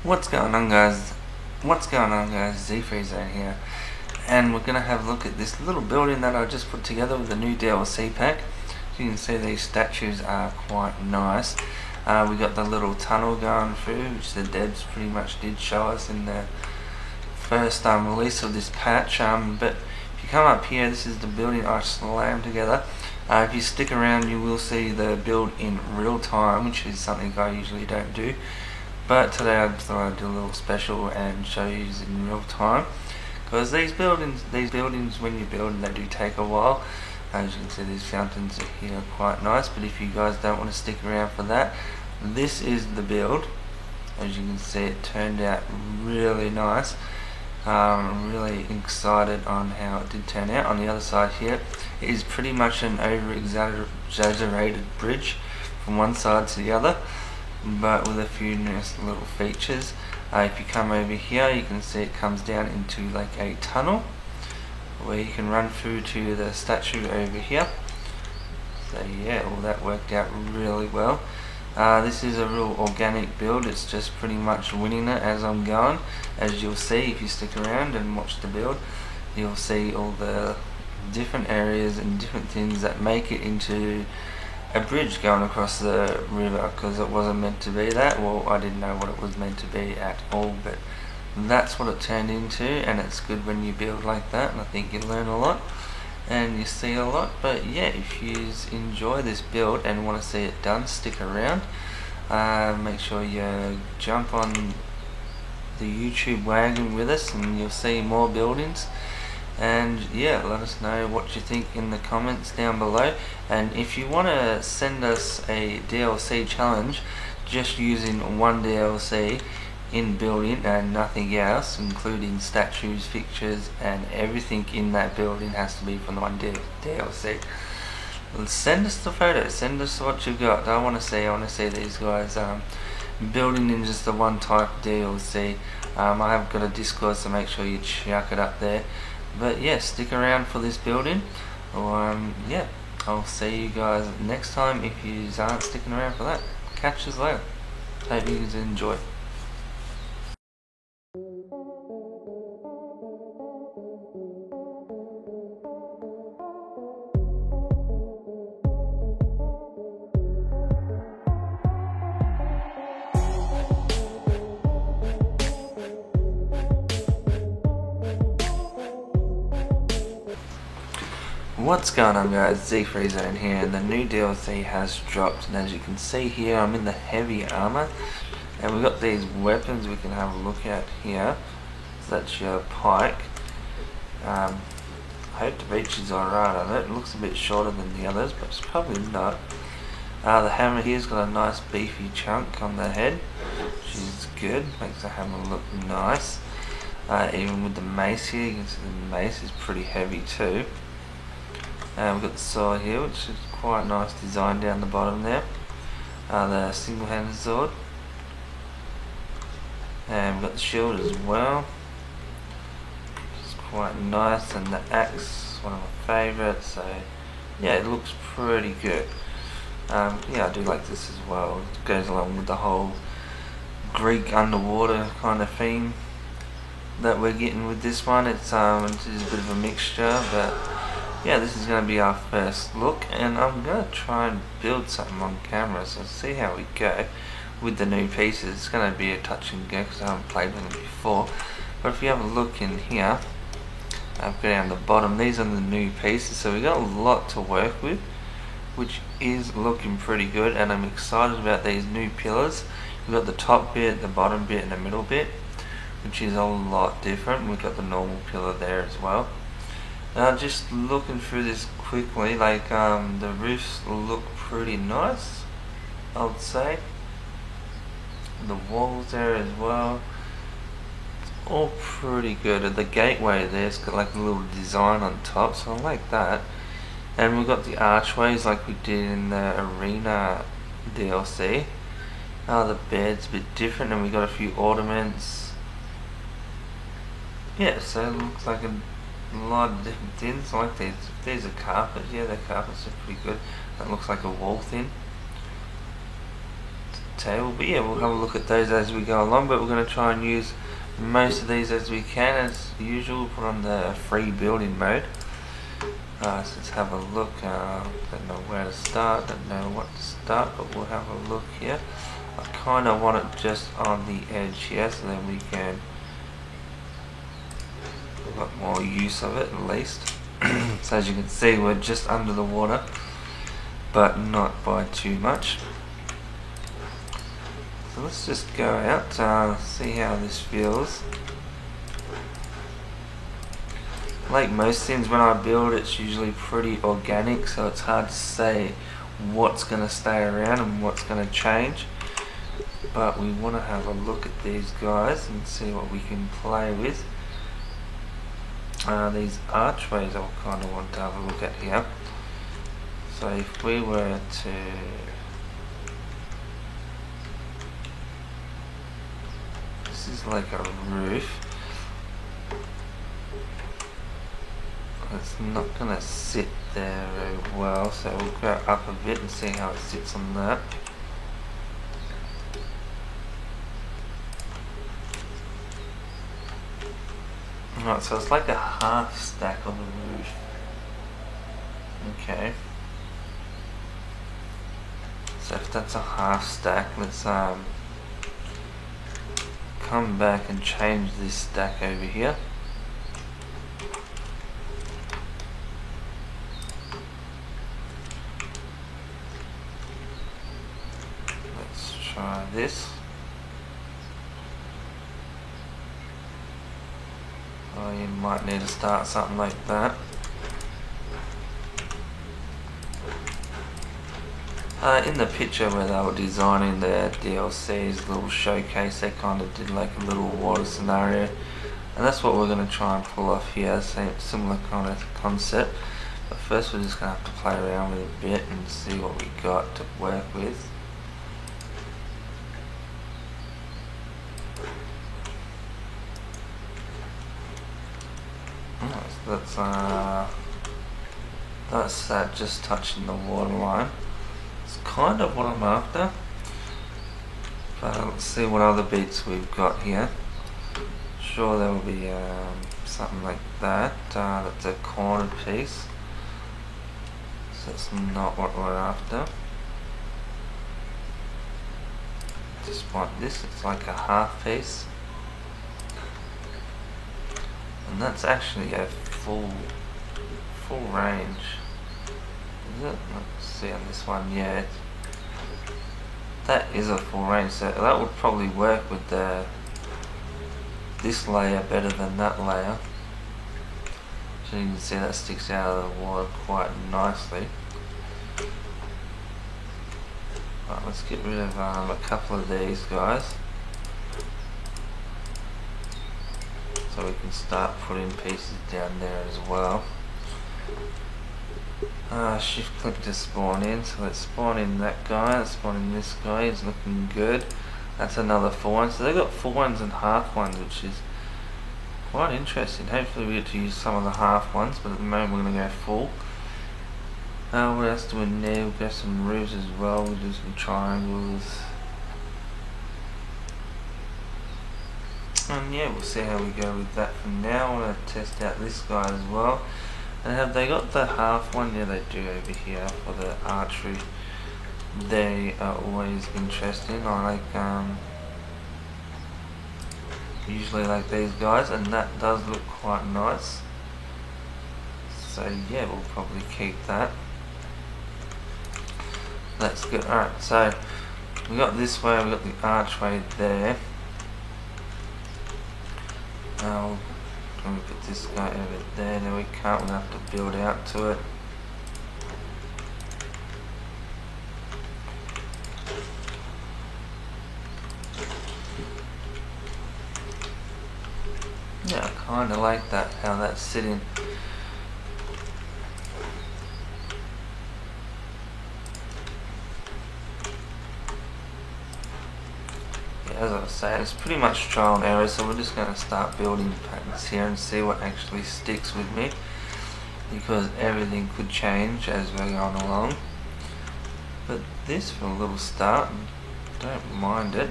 What's going on, guys? Z-Freezer here, and we're gonna have a look at this little building that I just put together with the new DLC pack. You can see these statues are quite nice. We got the little tunnel going through, which the devs pretty much did show us in the first release of this patch. But if you come up here, this is the building I slammed together. If you stick around, you will see the build in real time, which is something I usually don't do. But today I thought I'd do a little special and show you in real time, because these buildings when you build, they do take a while. As you can see, these fountains here are quite nice, but if you guys don't want to stick around for that, this is the build. As you can see, it turned out really nice. I'm really excited on how it did turn out. On the other side here, it is pretty much an over-exaggerated bridge from one side to the other, but with a few nice little features. If you come over here, you can see it comes down into like a tunnel where you can run through to the statue over here. So yeah, all that worked out really well. This is a real organic build. It's just pretty much winning it as I'm going. As you'll see if you stick around and watch the build, you'll see all the different areas and different things that make it into a bridge going across the river, because it wasn't meant to be that. Well, I didn't know what it was meant to be at all, but that's what it turned into, and it's good when you build like that, and I think you learn a lot and you see a lot. But yeah, if you enjoy this build and want to see it done, stick around. Make sure you jump on the YouTube wagon with us and you'll see more buildings. And yeah, let us know what you think in the comments down below. And if you want to send us a DLC challenge just using one DLC in building and nothing else, including statues, fixtures and everything in that building has to be from the one DLC. Send us the photos, send us what you've got. I want to see these guys building in just the one type of DLC. I have got a Discord, so make sure you chuck it up there. But yeah, stick around for this building. Yeah, I'll see you guys next time if you aren't sticking around for that. Catch us later. Hope you guys enjoy. What's going on, guys? Z-Freezer in here, and the new DLC has dropped, and as you can see here, I'm in the heavy armor, and we've got these weapons we can have a look at here. So that's your pike. I hope the reach is alright on it. It looks a bit shorter than the others, but it's probably not. The hammer here's got a nice beefy chunk on the head, which is good, makes the hammer look nice. Even with the mace here, you can see the mace is pretty heavy too. We've got the sword here, which is quite nice design down the bottom there. The single-handed sword. And we've got the shield as well. It's quite nice, and the axe, one of my favourites. So yeah, it looks pretty good. Yeah, I do like this as well. It goes along with the whole Greek underwater kind of theme that we're getting with this one. It's a bit of a mixture, but yeah, this is going to be our first look, and I'm going to try and build something on camera, so see how we go with the new pieces. It's going to be a touch and go because I haven't played with them before. But if you have a look in here, I've got down the bottom, these are the new pieces, so we've got a lot to work with, which is looking pretty good, and I'm excited about these new pillars. We've got the top bit, the bottom bit and the middle bit, which is a lot different. We've got the normal pillar there as well. Just looking through this quickly, like the roofs look pretty nice, I would say. The walls there as well, it's all pretty good. At the gateway there's got like a little design on top, so I like that. And we've got the archways like we did in the arena DLC. The bed's a bit different, and we got a few ornaments. Yeah, so it looks like a lot of different things. I like these. These are carpets. Yeah, the carpets are pretty good. That looks like a wall thin. table. But yeah, we'll have a look at those as we go along, but we're going to try and use most of these as we can. As usual, put on the free building mode. So let's have a look. Don't know where to start, don't know what to start, but we'll have a look here. I kind of want it just on the edge here, so then we can have a lot more use of it at least. So as you can see, we're just under the water, but not by too much. So let's just go out, see how this feels. Like most things when I build, it's usually pretty organic, so it's hard to say what's going to stay around and what's going to change. But we want to have a look at these guys and see what we can play with. These archways I'll kind of want to have a look at here. So if we were to this is like a roof. It's not going to sit there very well, so we'll go up a bit and see how it sits on that. Right, so it's like a half stack on the roof. Okay. So if that's a half stack, let's come back and change this stack over here. Let's try this. Oh, you might need to start something like that. In the picture where they were designing their DLC's little showcase, they kind of did like a little water scenario, and that's what we're going to try and pull off here. Same similar kind of concept, but first we're just going to have to play around with it a bit and see what we got to work with. That's just touching the water line. It's kind of what I'm after. But let's see what other beats we've got here. Sure, there will be something like that. That's a cornered piece. So that's not what we're after. Just want this. It's like a half piece. And that's actually a full range. Is it? Let's see on this one. Yeah, that is a full range. So that would probably work with this layer better than that layer. So you can see that sticks out of the water quite nicely. Right, let's get rid of a couple of these guys, so we can start putting pieces down there as well. Shift click to spawn in, so let's spawn in that guy, let's spawn in this guy, he's looking good. That's another full one, so they've got full ones and half ones, which is quite interesting. Hopefully we get to use some of the half ones, but at the moment we're going to go full. What else do we need? We'll go some roofs as well, we'll do some triangles. And yeah, we'll see how we go with that for now. I'm going to test out this guy as well. And have they got the half one? Yeah, they do over here for the archery. They are always interesting. I like usually like these guys, and that does look quite nice. So yeah, we'll probably keep that. That's good. Alright, so we got this way, we got the archway there. Now can we put this guy over there? No, we can't. We'll have to build out to it. Yeah, I kind of like that, how that's sitting. As I was saying, it's pretty much trial and error, so we're just going to start building patterns here and see what actually sticks with me, because everything could change as we're going along. But this, for a little start, Don't mind it.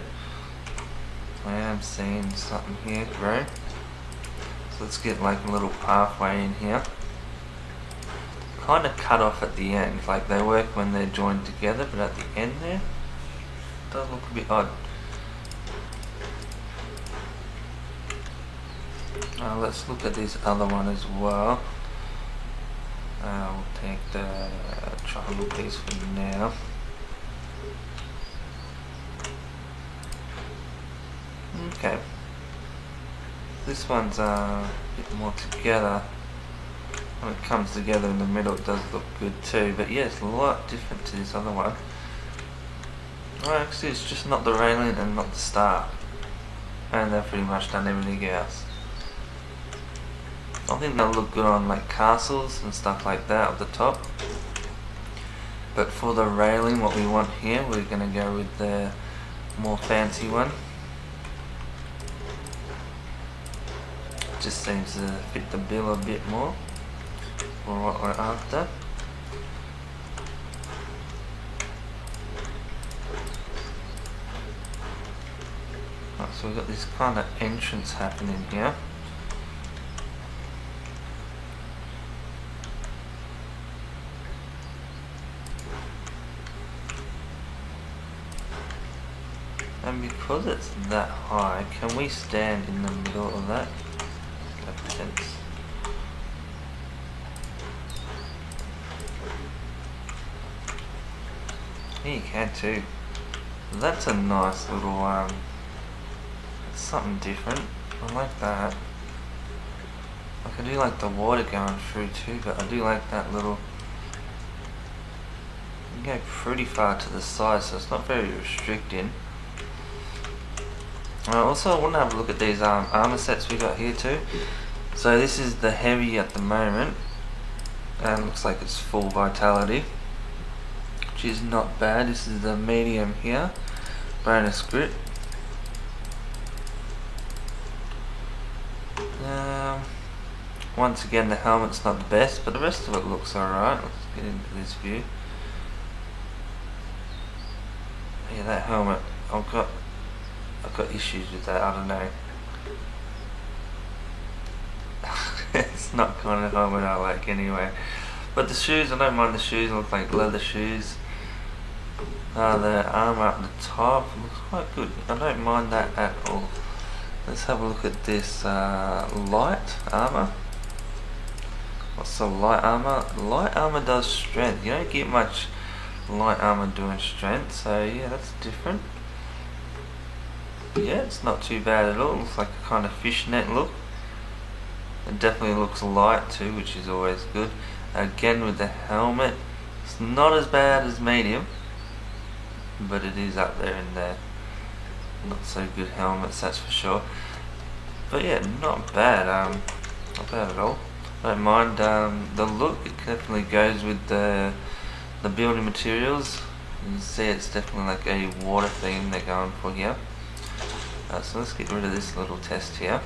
I am seeing something here grow. So let's get like a little pathway in here. Kind of cut off at the end, like they work when they're joined together, but at the end there, it does look a bit odd. Let's look at this other one as well. We'll take the triangle piece for now. Okay. This one's a bit more together. When it comes together in the middle, it does look good too. But yeah, it's a lot different to this other one. Well, actually, it's just not the railing and not the star. And they've pretty much done everything else. I think they'll look good on like castles and stuff like that at the top. But for the railing, what we want here, we're going to go with the more fancy one. Just seems to fit the bill a bit more for what we're after. Right, so we've got this kind of entrance happening here. And because it's that high, can we stand in the middle of that? That makes sense. Yeah, you can too. That's a nice little, it's something different. I like that. I can do like the water going through too, but I do like that little. You can go pretty far to the side, so it's not very restricting. Also, I want to have a look at these armor sets we got here too. So this is the heavy at the moment, and looks like it's full vitality, which is not bad. This is the medium here, bonus grit. Once again, the helmet's not the best, but the rest of it looks alright. Let's get into this view. Yeah, that helmet, I've got issues with that, I don't know. It's not kind of helmet I like anyway. But the shoes, I don't mind the shoes, they look like leather shoes. The armor up the top looks quite good. I don't mind that at all. Let's have a look at this light armor. What's the light armor? Light armor does strength. You don't get much light armor doing strength, so yeah, that's different. Yeah, it's not too bad at all. It looks like a kind of fishnet look. It definitely looks light too, which is always good. Again with the helmet, it's not as bad as medium, but it is up there in the not so good helmets, that's for sure. But yeah, not bad. Not bad at all. I don't mind the look. It definitely goes with the building materials. You can see it's definitely like a water theme they're going for here. So let's get rid of this little test here.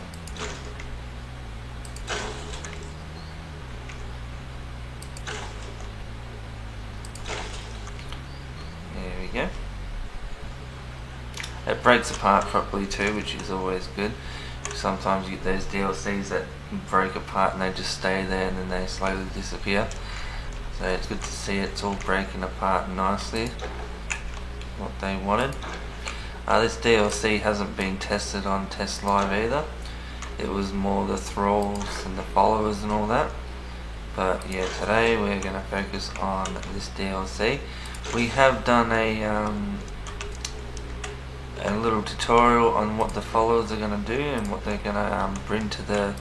There we go. It breaks apart properly too, which is always good. Sometimes you get those DLCs that break apart and they just stay there and then they slowly disappear. So it's good to see it's all breaking apart nicely. What they wanted. This DLC hasn't been tested on Test Live either. It was more the thralls and the followers and all that. But yeah, today we're going to focus on this DLC. We have done a little tutorial on what the followers are going to do and what they're going to bring to the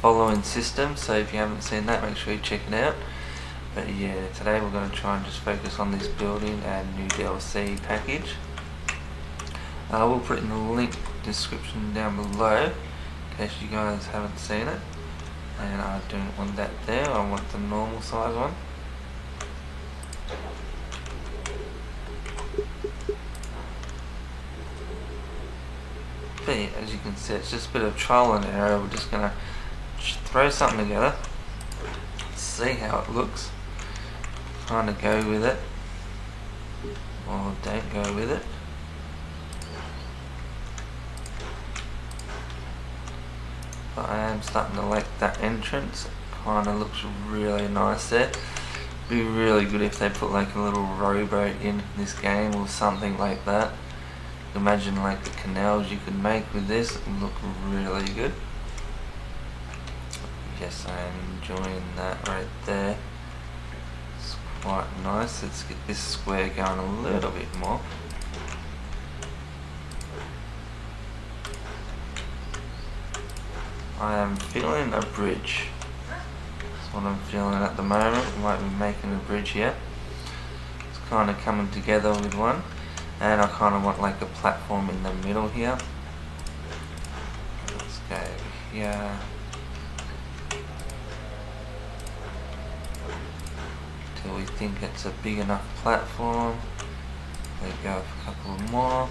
following system. So if you haven't seen that, make sure you check it out. But yeah, today we're going to try and just focus on this building and new DLC package. We'll put in the link description down below in case you guys haven't seen it. And I don't want that there, I want the normal size one. But yeah, as you can see, it's just a bit of trial and error. We're just going to throw something together, see how it looks, kind of go with it, or don't go with it. but I am starting to like that entrance. Kind of looks really nice there. Be really good if they put like a little rowboat in this game or something like that. Imagine like the canals you could make with this. It would look really good. Yes, I am enjoying that right there. It's quite nice. Let's get this square going a little bit more. I am feeling a bridge. That's what I'm feeling at the moment. We might be making a bridge here. It's kind of coming together with one. And I kind of want like a platform in the middle here. Let's go here. Till we think it's a big enough platform. We go with a couple more.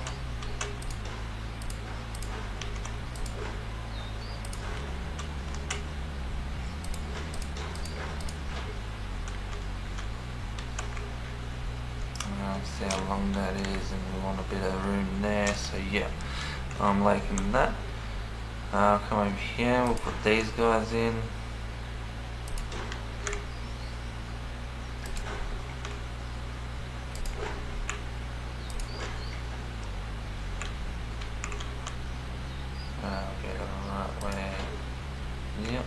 See how long that is, and we want a bit of room there, so yeah, I'm liking that. Come over here, we'll put these guys in. Get it the right way. Yep.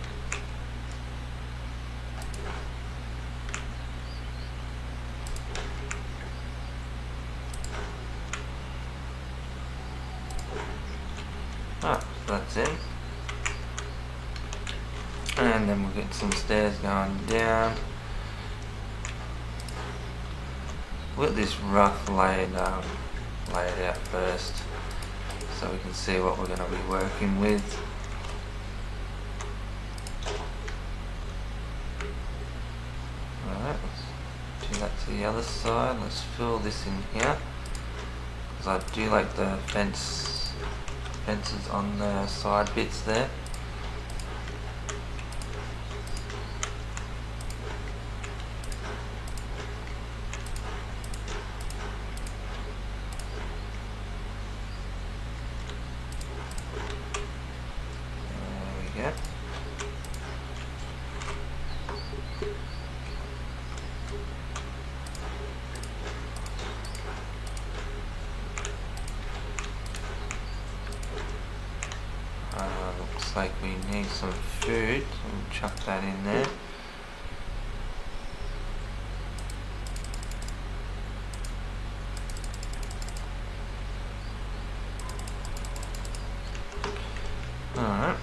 So that's in. And then we'll get some stairs going down. We'll get this rough laid out first, so we can see what we're going to be working with. Alright, let's do that to the other side. Let's fill this in here, because I do like the fences on the side bits there. There we go. Looks like we need some food, so we'll chuck that in there. Alright.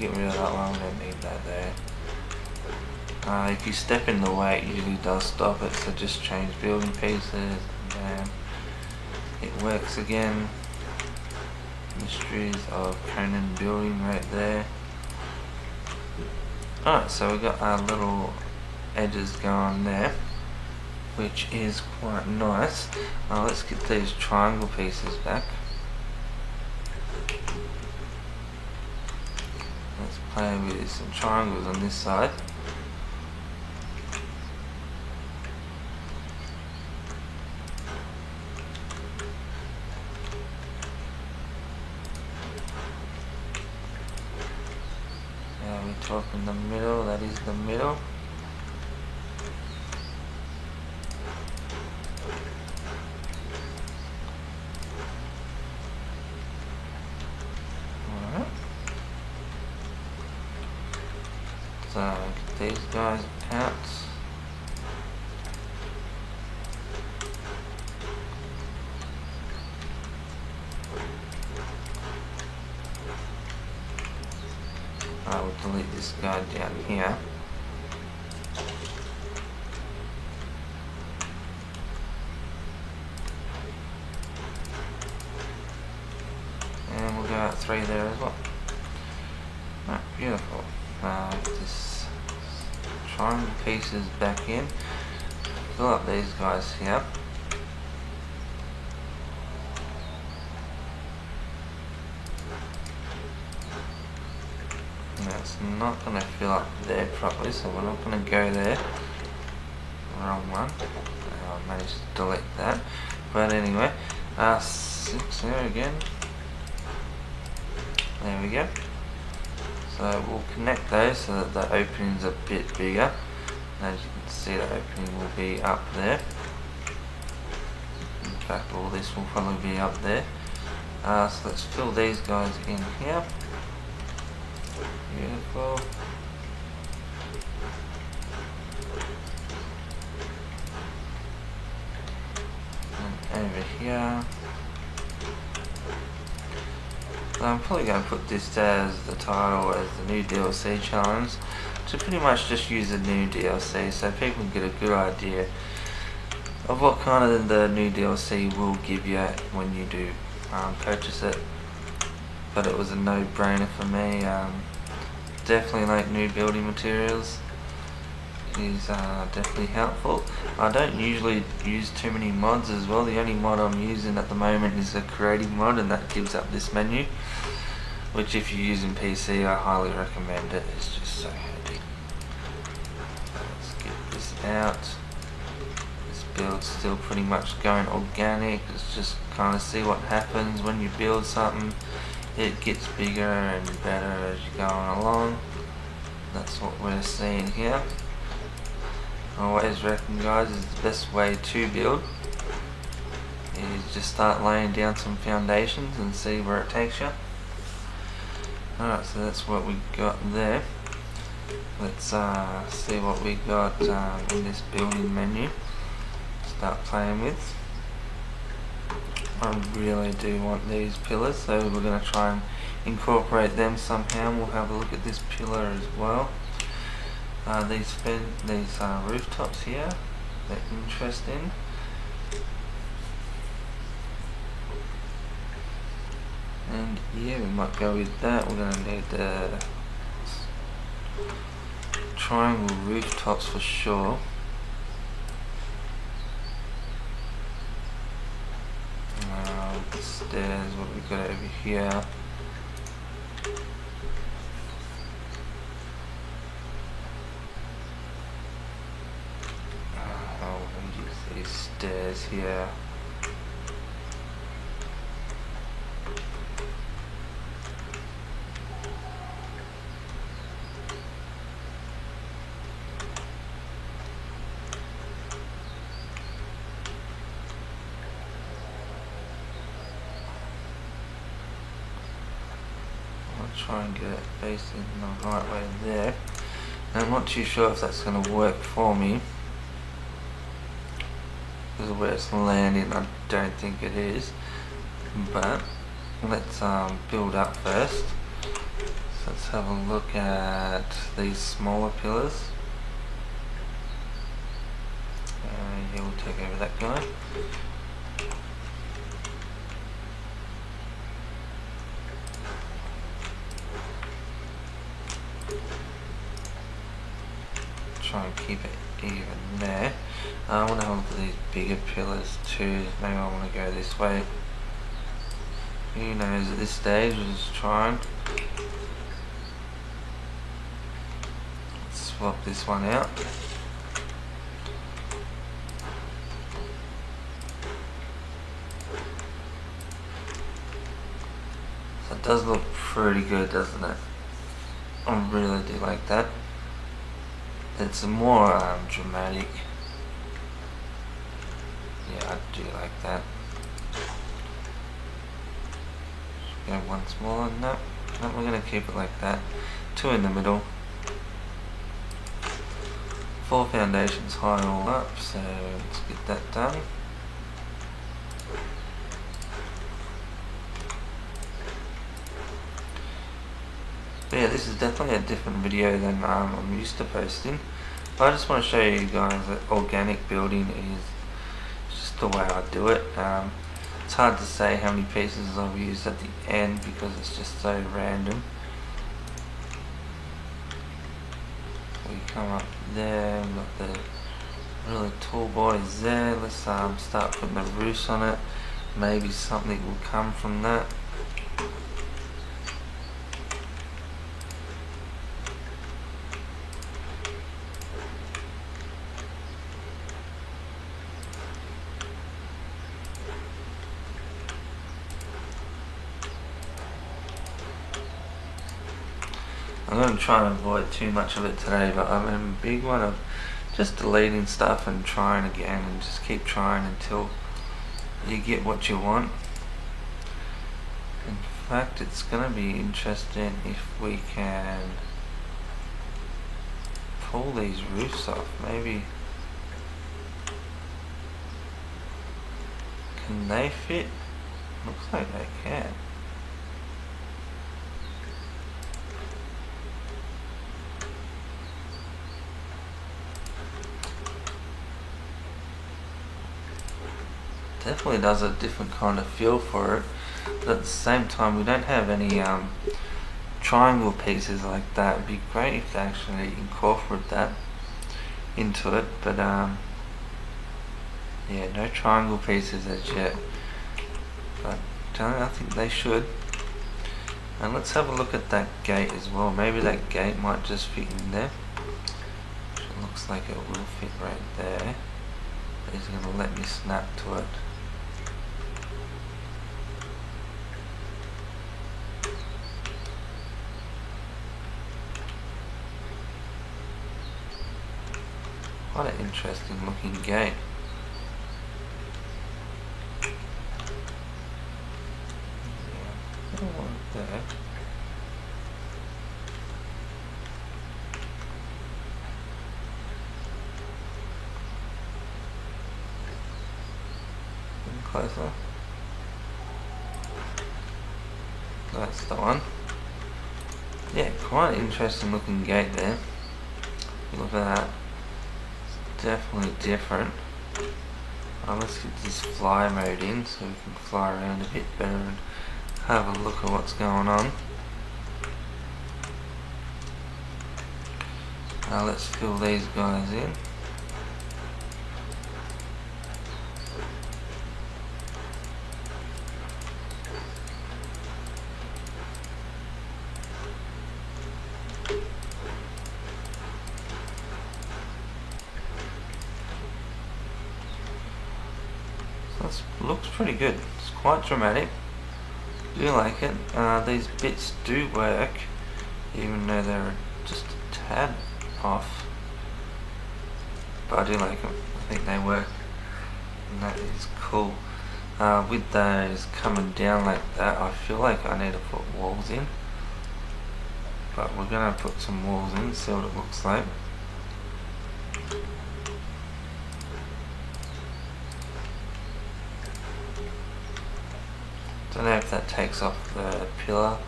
Get rid of that one, we don't need that there. If you step in the way, it usually does stop it, so just change building pieces, and it works again. Mysteries of Conan building right there. Alright, so we've got our little edges going there, which is quite nice. Let's get these triangle pieces back. Let's play with some triangles on this side. Now we talk in the middle, that is the middle. So get these guys out. I will delete this guy down here. And we'll go out 3 there as well. Right, beautiful. This triangle pieces back in, fill up these guys here. Now it's not going to fill up there properly, so we're not going to go there. Wrong one. I managed to delete that. But anyway, 6 there again. There we go. So we'll connect those so that the opening's a bit bigger. As you can see, the opening will be up there. In fact, all this will probably be up there. So let's fill these guys in here. Beautiful. And over here. So I'm probably going to put this as the title as the new DLC challenge, to pretty much just use the new DLC so people can get a good idea of what kind of the new DLC will give you when you do purchase it. But it was a no-brainer for me. Definitely like new building materials. Is definitely helpful. I don't usually use too many mods as well. The only mod I'm using at the moment is a creative mod, and that gives up this menu, which if you're using PC I highly recommend it. It's just so handy. Let's get this out. This build's still pretty much going organic. Let's just kind of see what happens when you build something. It gets bigger and better as you're going along. That's what we're seeing here. I always reckon, guys, is the best way to build is just start laying down some foundations and see where it takes you. Alright, so that's what we got there. Let's see what we got in this building menu. Start playing with. I really do want these pillars, so we're going to try and incorporate them somehow. We'll have a look at this pillar as well. These rooftops here, they're interesting. And yeah, we might go with that. We're going to need the triangle rooftops for sure. The stairs, what have we got over here? These stairs here. I'll try and get it facing the right way there. I'm not too sure if that's going to work for me. Because of where it's landing, I don't think it is. But let's build up first. So let's have a look at these smaller pillars. Yeah, we'll take over that guy. Try and keep it even there. I want to have a look at these bigger pillars too. Maybe I want to go this way. Who knows at this stage? We'll just try and swap this one out. So it does look pretty good, doesn't it? I really do like that. It's more dramatic. Yeah, I do like that. Go one smaller. No, we're going to keep it like that. 2 in the middle. 4 foundations high all up, so let's get that done. But yeah, this is definitely a different video than I'm used to posting. But I just want to show you guys that organic building is just the way I do it. It's hard to say how many pieces I've used at the end because it's just so random. We come up there. We've got the really tall bodies there. Let's start putting the roofs on it. Maybe something will come from that. I'm going to try and avoid too much of it today, but I'm a big one of just deleting stuff and trying again and just keep trying until you get what you want. In fact, it's going to be interesting if we can pull these roofs off. Maybe can they fit? Looks like they can. Definitely does a different kind of feel for it, but at the same time we don't have any triangle pieces like that. It'd be great if they actually incorporate that into it, but yeah, no triangle pieces as yet, but I think they should. And let's have a look at that gate as well. Maybe that gate might just fit in there. It looks like it will fit right there. He's going to let me snap to it. Quite an interesting looking gate. Yeah, one there. Closer. That's the one. Yeah, quite an interesting looking gate there. Look at that. It's definitely different. Let's get this fly mode in so we can fly around a bit better and have a look at what's going on. Let's fill these guys in. Looks pretty good. It's quite dramatic. Do like it. These bits do work, even though they're just a tad off. But I do like them. I think they work, and that is cool. With those coming down like that, I feel like I need to put walls in. But we're gonna put some walls in, see what it looks like. Don't know if that takes off the pillar.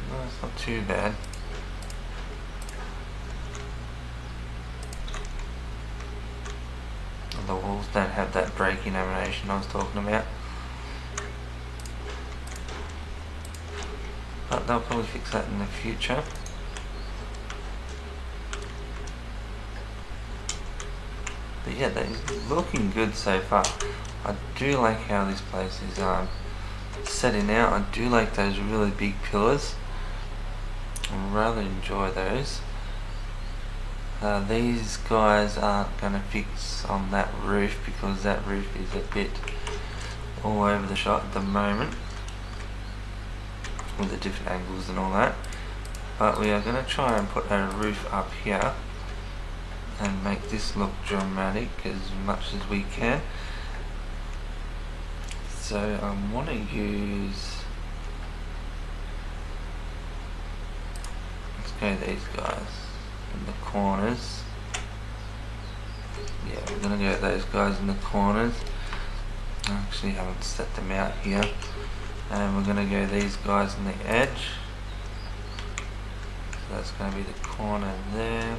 No, it's not too bad. The walls don't have that breaking animation I was talking about. But they'll probably fix that in the future. But yeah, that is looking good so far. I do like how this place is setting out. I do like those really big pillars. I rather enjoy those. These guys aren't going to fix on that roof because that roof is a bit all over the shot at the moment with the different angles and all that. But we are going to try and put a roof up here and make this look dramatic as much as we can. So I want to use, let's go these guys in the corners. Yeah, we're going to go those guys in the corners. I actually haven't set them out here. And we're going to go these guys on the edge. So that's going to be the corner there.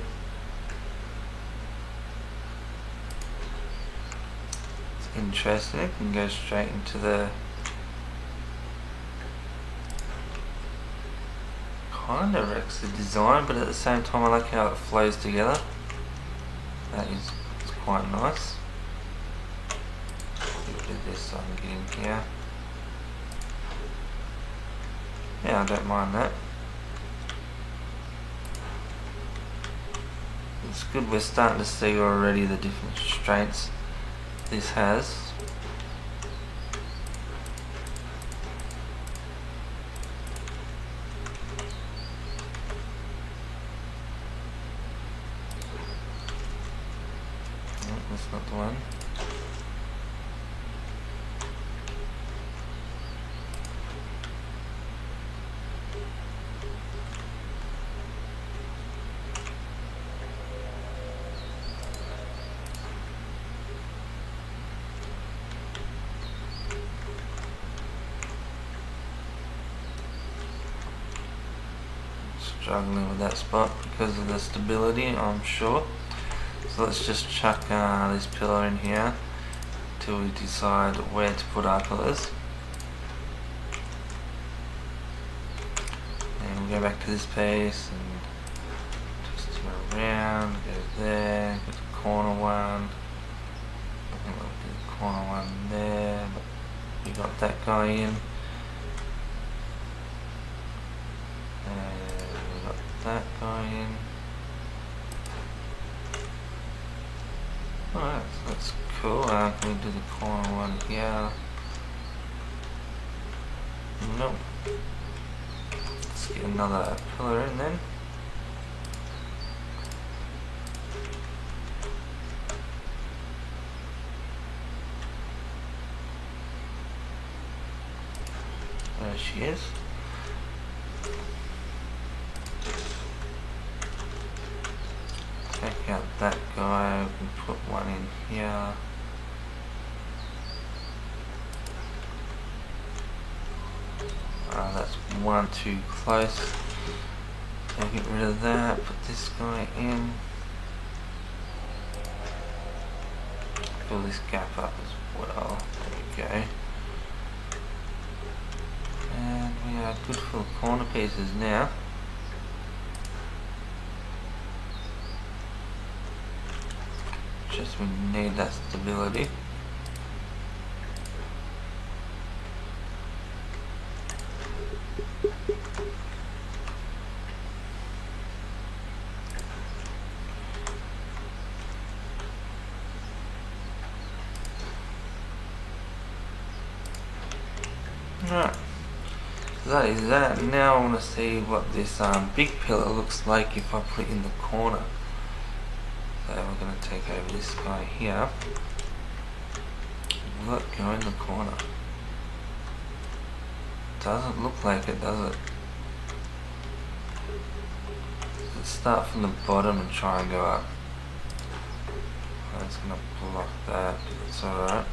Interesting, it can go straight into the kind of wrecks the design, but at the same time I like how it flows together. That is quite nice. Do this so I can get in here. Yeah, I don't mind that. It's good we're starting to see already the different constraints this has. No, that's not the one. Struggling with that spot because of the stability, I'm sure. So let's just chuck this pillar in here till we decide where to put our pillars. And we'll go back to this piece and twist it around, go there, get the corner one. I think we'll do the corner one there, but we got that guy in. That guy in. Alright, so that's cool. Can we do the corner one here? Nope. Let's get another pillar in then. There she is. Take out that guy, we can put one in here. That's one too close. So get rid of that, put this guy in. Fill this gap up as well. There we go. And we are good for the corner pieces now. Just we need that stability. Right, so that is that. Now I want to see what this big pillar looks like if I put it in the corner. So we're going to take over this guy here. Will it go in the corner? Doesn't look like it, does it? Let's start from the bottom and try and go up. That's going to block that, but it's alright.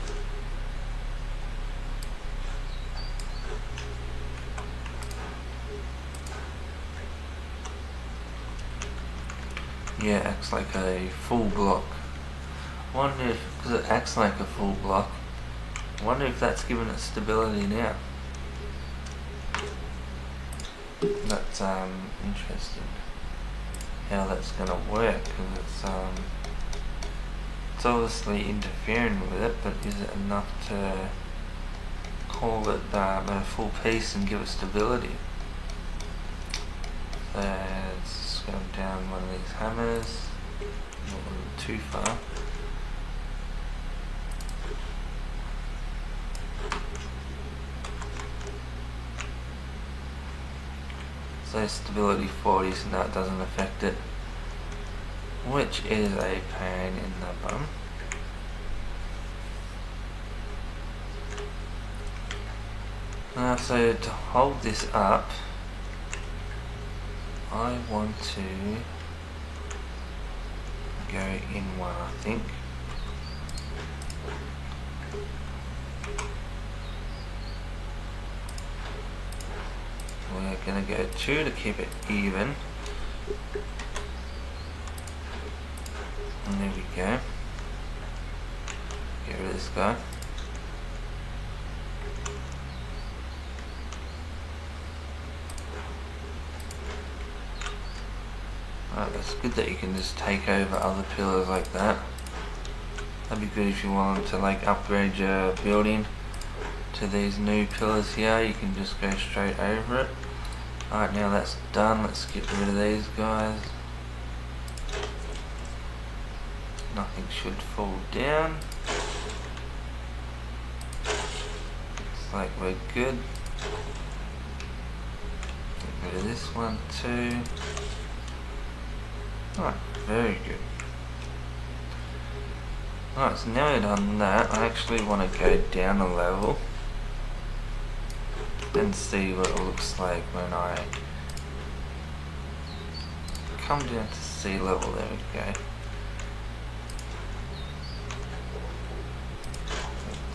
Yeah, it acts like a full block. Wonder if, because it acts like a full block, wonder if that's given it stability now. That's interesting how that's gonna work, because it's obviously interfering with it, but is it enough to call it a full piece and give it stability? Let's go down one of these hammers, not too far. So stability 40, so now it doesn't affect it, which is a pain in the bum. So to hold this up, I want to go in one, I think. We're going to go 2 to keep it even. And there we go. Get rid of this guy. Right, that's good that you can just take over other pillars like that. That'd be good if you wanted to like upgrade your building to these new pillars here. You can just go straight over it. Alright, now that's done. Let's get rid of these guys. Nothing should fall down. Looks like we're good. Get rid of this one too. Alright, very good. Alright, so now we've done that, I actually want to go down a level and see what it looks like when I come down to sea level. There we go.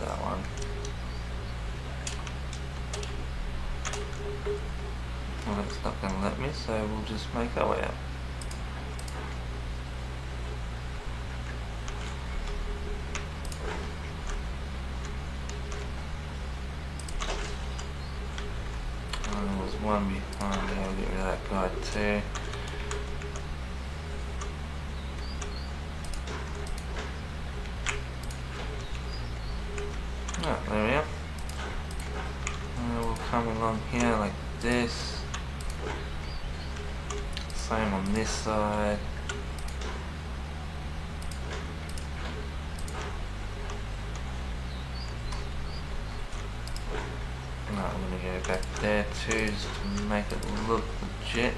That one. Well, it's not going to let me, so we'll just make our way up. One behind me, I'll get rid of that guy too. Oh, there we are. And we'll come along here like this. Same on this side. I'm going to go back there too, just to make it look legit.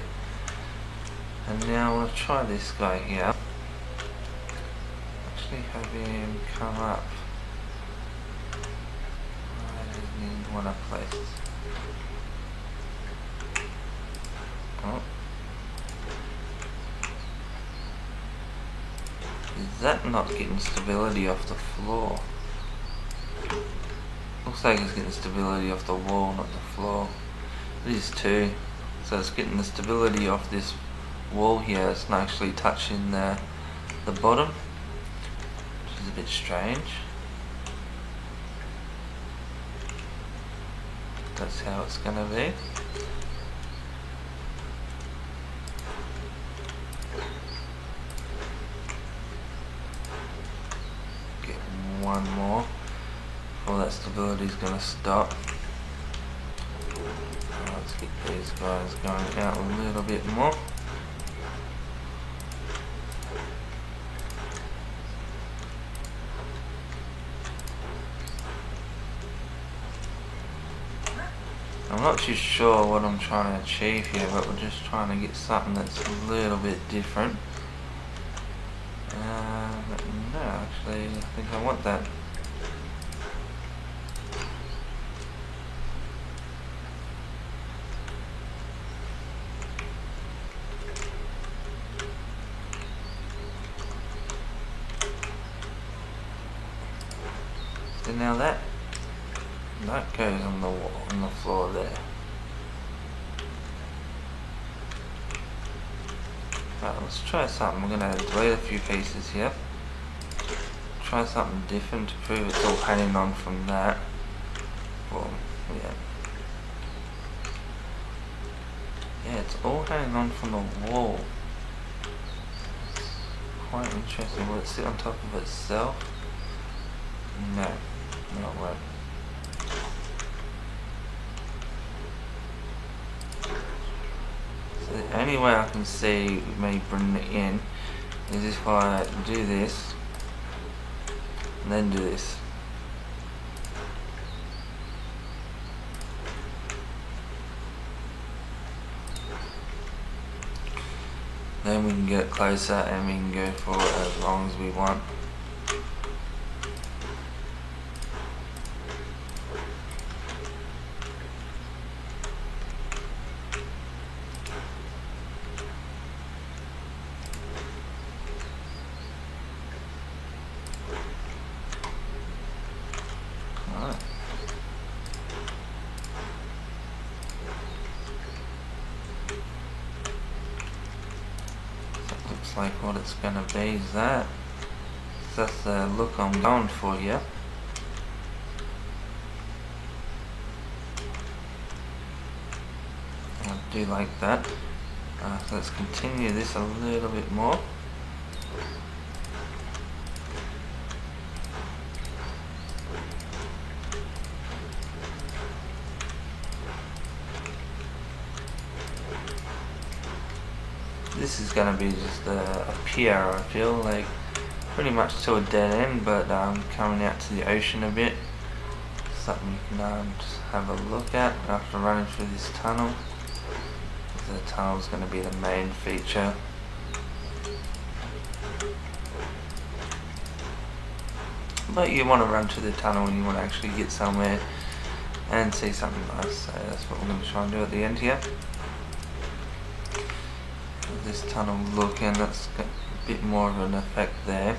And now I want to try this guy here. Actually have him come up. I just need one up place. Oh. Is that not getting stability off the floor? Looks like it's getting stability off the wall, not the floor. It is too. So it's getting the stability off this wall here. It's not actually touching the bottom, which is a bit strange. That's how it's gonna be. Get one more. All that stability is going to stop. Let's get these guys going out a little bit more. I'm not too sure what I'm trying to achieve here, but we're just trying to get something that's a little bit different. But no, actually, I think I want that. So now that goes on the wall, on the floor there. Right, let's try something. We're going to delete a few pieces here. Try something different to prove it's all hanging on from that. Well, yeah. Yeah, it's all hanging on from the wall. It's quite interesting. Will it sit on top of itself? No, not right. So the only way I can see me bringing it in is if I do this and then do this. Then we can get it closer and we can go for it as long as we want. Like what it's gonna be is that. So that's the look I'm going for here. I'll do like that. So let's continue this a little bit more. This is going to be just a pier, I feel like, pretty much to a dead end, but coming out to the ocean a bit. Something you can just have a look at after running through this tunnel. The tunnel is going to be the main feature. But you want to run through the tunnel and you want to actually get somewhere and see something nice, so that's what we're going to try and do at the end here. This tunnel look, and that's got a bit more of an effect there.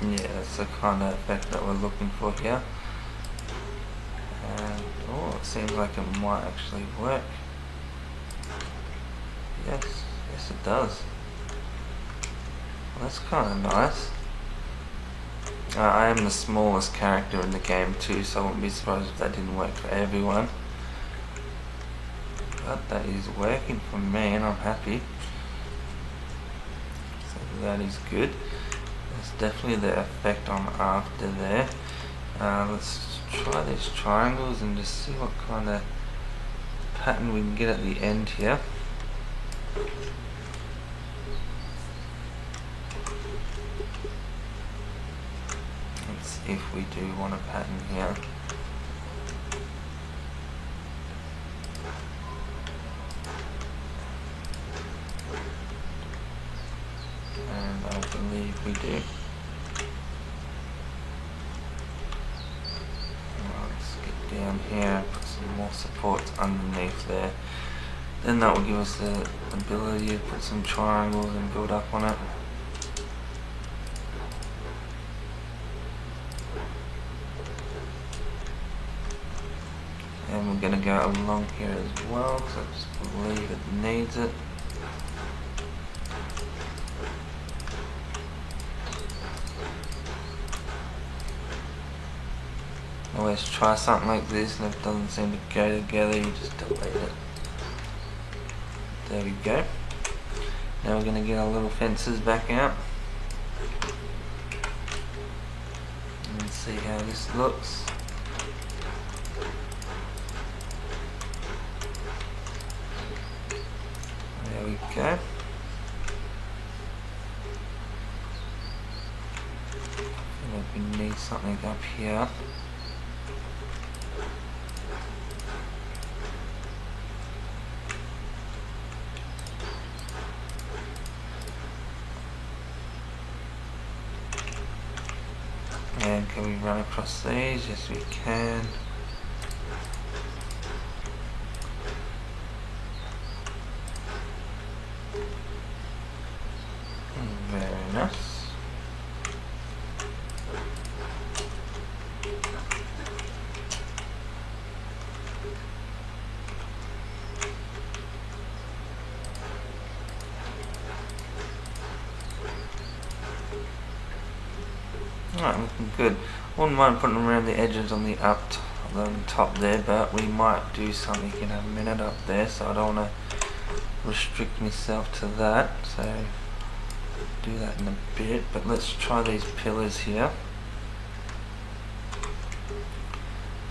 Yeah, that's the kind of effect that we're looking for here. And oh, it seems like it might actually work. Yes, it does. Well, that's kind of nice. I am the smallest character in the game too, so I wouldn't be surprised if that didn't work for everyone. But that is working for me and I'm happy. So that is good. That's definitely the effect I'm after there. Let's try these triangles and just see what kind of pattern we can get at the end here. Let's see if we do want a pattern here. And I believe we do. Let's get down here and put some more supports underneath there. Then that will give us the ability to put some triangles and build up on it. And we're going to go along here as well, because I just believe it needs it. Always try something like this, and if it doesn't seem to go together, you just delete it. There we go. Now we're going to get our little fences back out and see how this looks. There we go. And we need something up here. And can we run across these? Yes, we can. Very nice. Alright, looking good. Wouldn't mind putting them around the edges on the top there, but we might do something in a minute up there, so I don't want to restrict myself to that, so do that in a bit. But let's try these pillars here.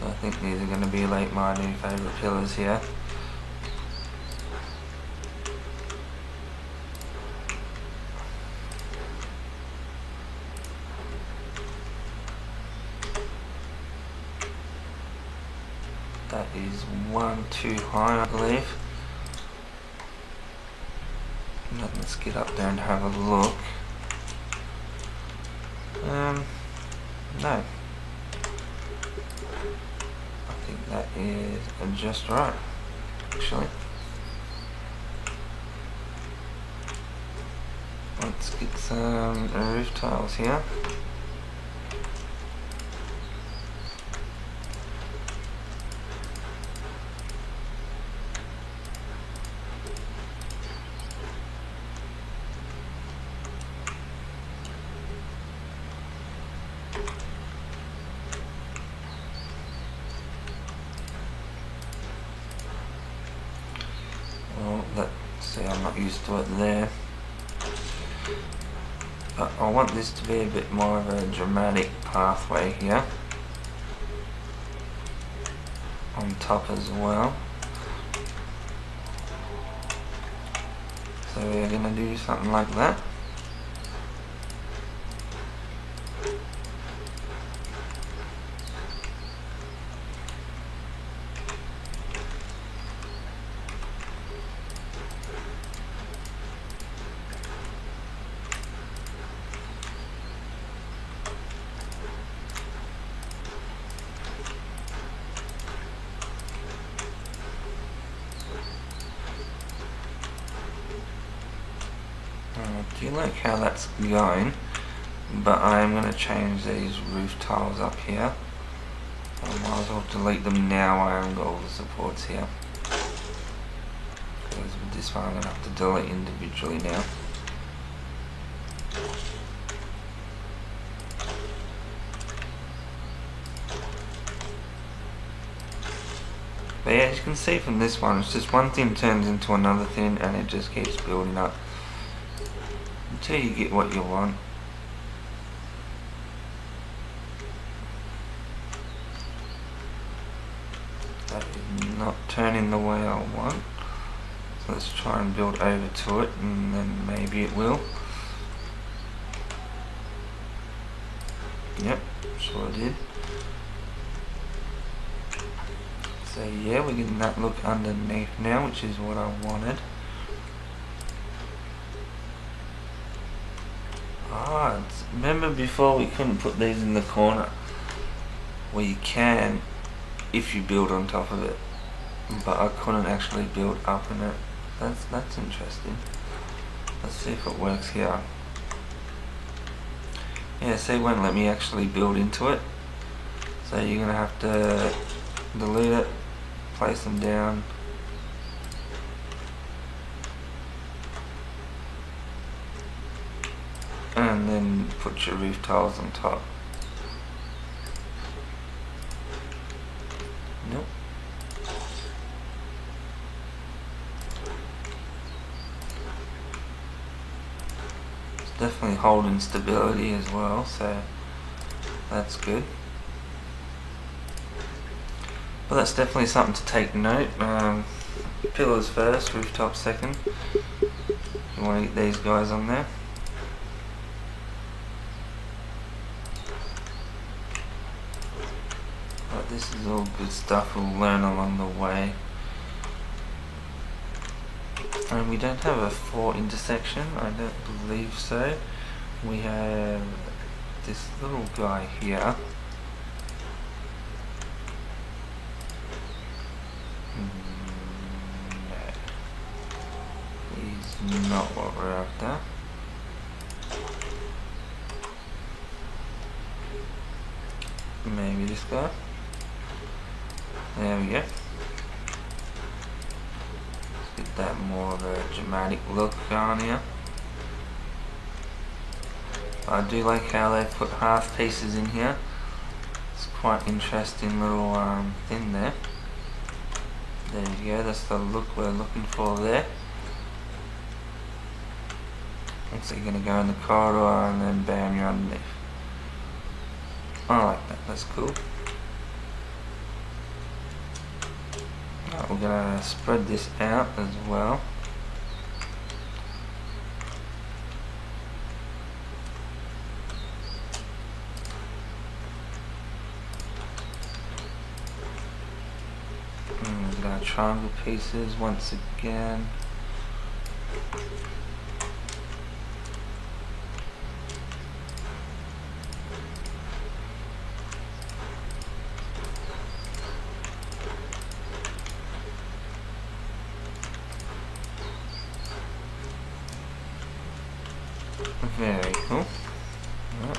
I think these are going to be like my new favourite pillars here. That is one too high, I believe. Now let's get up there and have a look. No. I think that is just right, actually. Let's get some roof tiles here. quite used to it there. But I want this to be a bit more of a dramatic pathway here on top as well. So we're going to do something like that. Do you like how that's going? But I am going to change these roof tiles up here. I might as well delete them now. I haven't got all the supports here. Because with this one I'm going to have to delete individually now. But yeah, as you can see from this one, it's just one thing turns into another thing and it just keeps building up until you get what you want. That is not turning the way I want. So let's try and build over to it and then maybe it will. Yep, sure did. So yeah, we're getting that look underneath now, which is what I wanted. Remember before we couldn't put these in the corner? Well, you can if you build on top of it, but I couldn't actually build up in it. That's interesting. Let's see if it works here. Yeah, see, it won't let me actually build into it. So you're gonna have to delete it, place them down. And then put your roof tiles on top. Nope. It's definitely holding stability as well, so that's good. But that's definitely something to take note. Pillars first, rooftop second. You want to get these guys on there. But this is all good stuff we'll learn along the way. And we don't have a 4 intersection, I don't believe so. We have this little guy here. Not what we're after. Maybe this guy. There we go. Let's get that more of a dramatic look on here. I do like how they put half pieces in here. It's quite interesting little thing there. There you go, that's the look we're looking for there. So you're going to go in the corridor and then bam, you're underneath. I like that, that's cool. Right, we're going to spread this out as well. And we've got our triangle pieces once again. Very cool. Yep.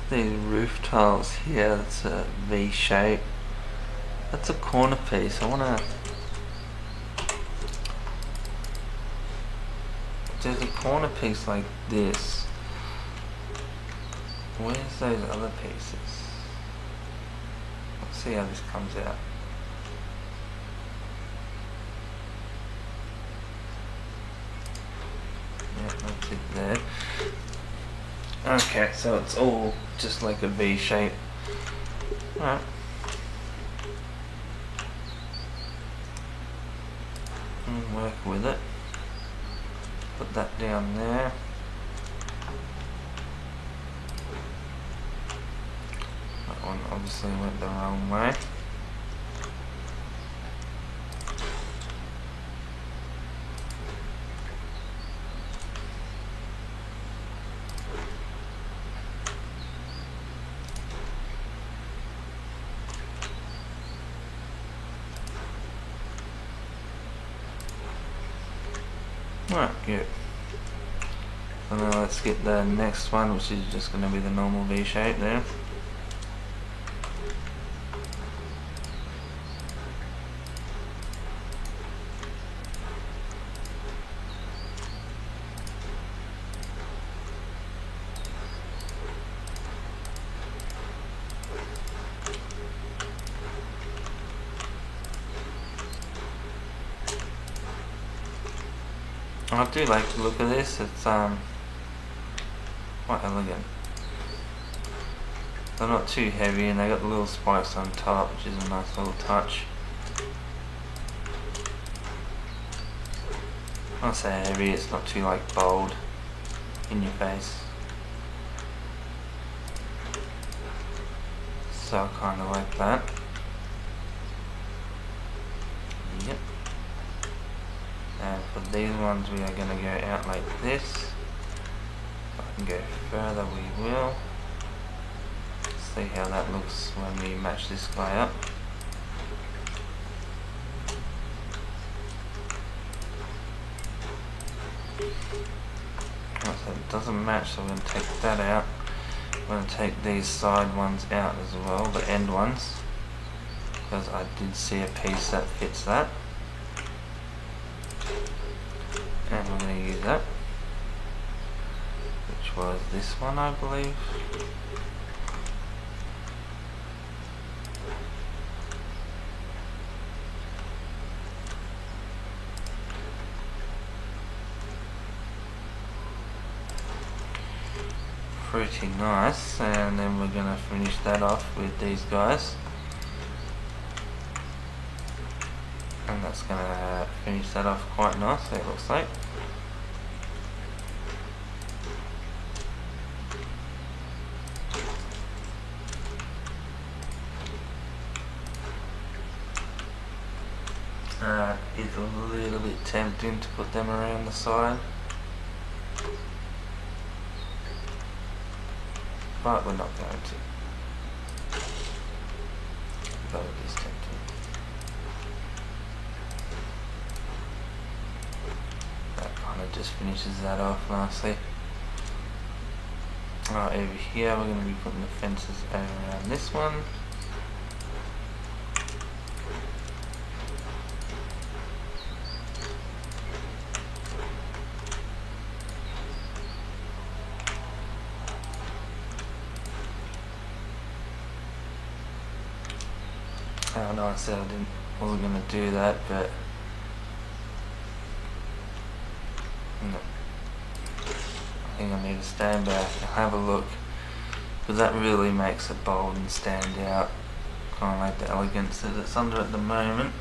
These roof tiles here, that's a V shape. That's a corner piece. I wanna. There's a corner piece like this. Where's those other pieces? see how this comes out. Yeah, that's it there. Okay, so it's all just like a V shape. Alright. And work with it. Put that down there. That one obviously went the wrong way. Alright, good. So now let's get the next one, which is just going to be the normal V shape there. I do like the look of this. It's quite elegant. They're not too heavy, and they got the little spikes on top, which is a nice little touch. When I say heavy, it's not too like bold in your face. So I kind of like that. Yep. And for these ones we are going to go out like this. If I can go further we will. See how that looks when we match this guy up. So it doesn't match, so we're going to take that out. I'm going to take these side ones out as well, the end ones, because I did see a piece that fits that. And we're going to use that, which was this one, I believe. Pretty nice, and then we're going to finish that off with these guys. And that's going to finish that off quite nicely, it looks like. It's a little bit tempting to put them around the side, but we're not going to. But it is tempting. That kind of just finishes that off nicely. Alright, over here we're going to be putting the fences around this one. I know I said I wasn't going to do that, but no. I think I need to stand back and have a look, because that really makes it bold and stand out, kind of like the elegance that it's under at the moment.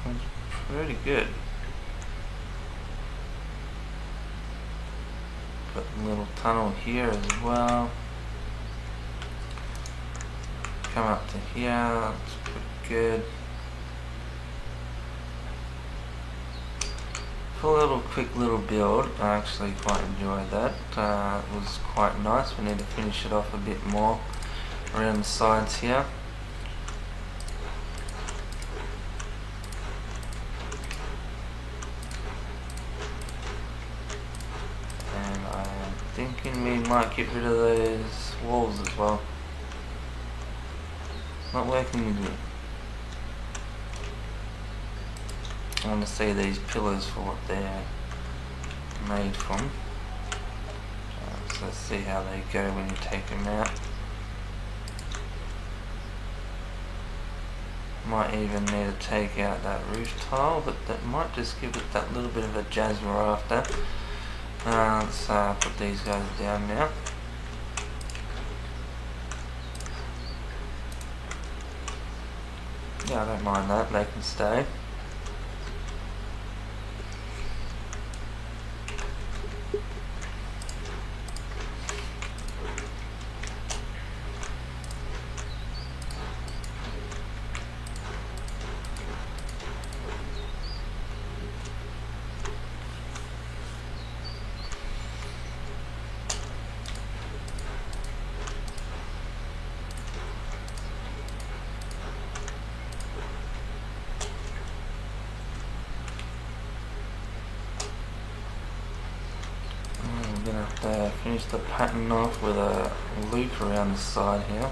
It's pretty good. Got a little tunnel here as well. Come up to here, that's pretty good. For a little quick little build, I actually quite enjoyed that. It was quite nice. We need to finish it off a bit more around the sides here. And I am thinking we might get rid of those walls as well. Not working with me. I want to see these pillars for what they're made from. So to see how they go when you take them out. Might even need to take out that roof tile, but that might just give it that little bit of a jasmine after. Let's put these guys down now. Yeah, I don't mind that, they can stay. I'm going to have to finish the pattern off with a loop around the side here.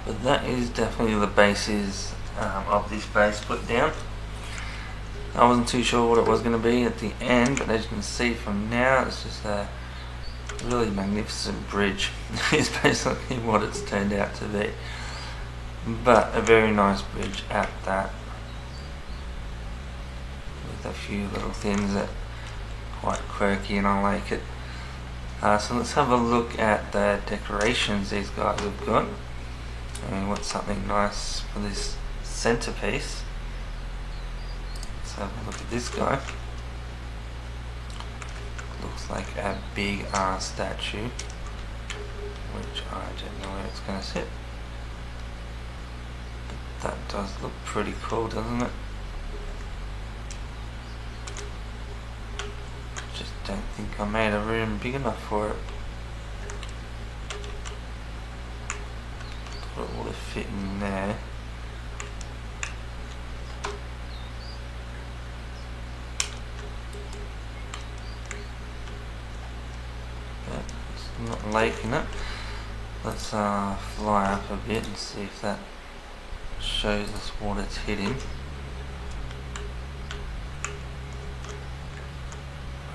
But that is definitely the basis of this base put down. I wasn't too sure what it was going to be at the end, but as you can see from now, it's just a really magnificent bridge. Is basically what it's turned out to be. But a very nice bridge at that, with a few little things that are quite quirky and I like it. So let's have a look at the decorations these guys have got. And we want something nice for this centerpiece. Let's have a look at this guy. Looks like a big statue, which I don't know where it's going to sit. But that does look pretty cool, doesn't it? Just don't think I made a room big enough for it. Thought it would have fit in there. Not liking it. Let's fly up a bit and see if that shows us what it's hitting.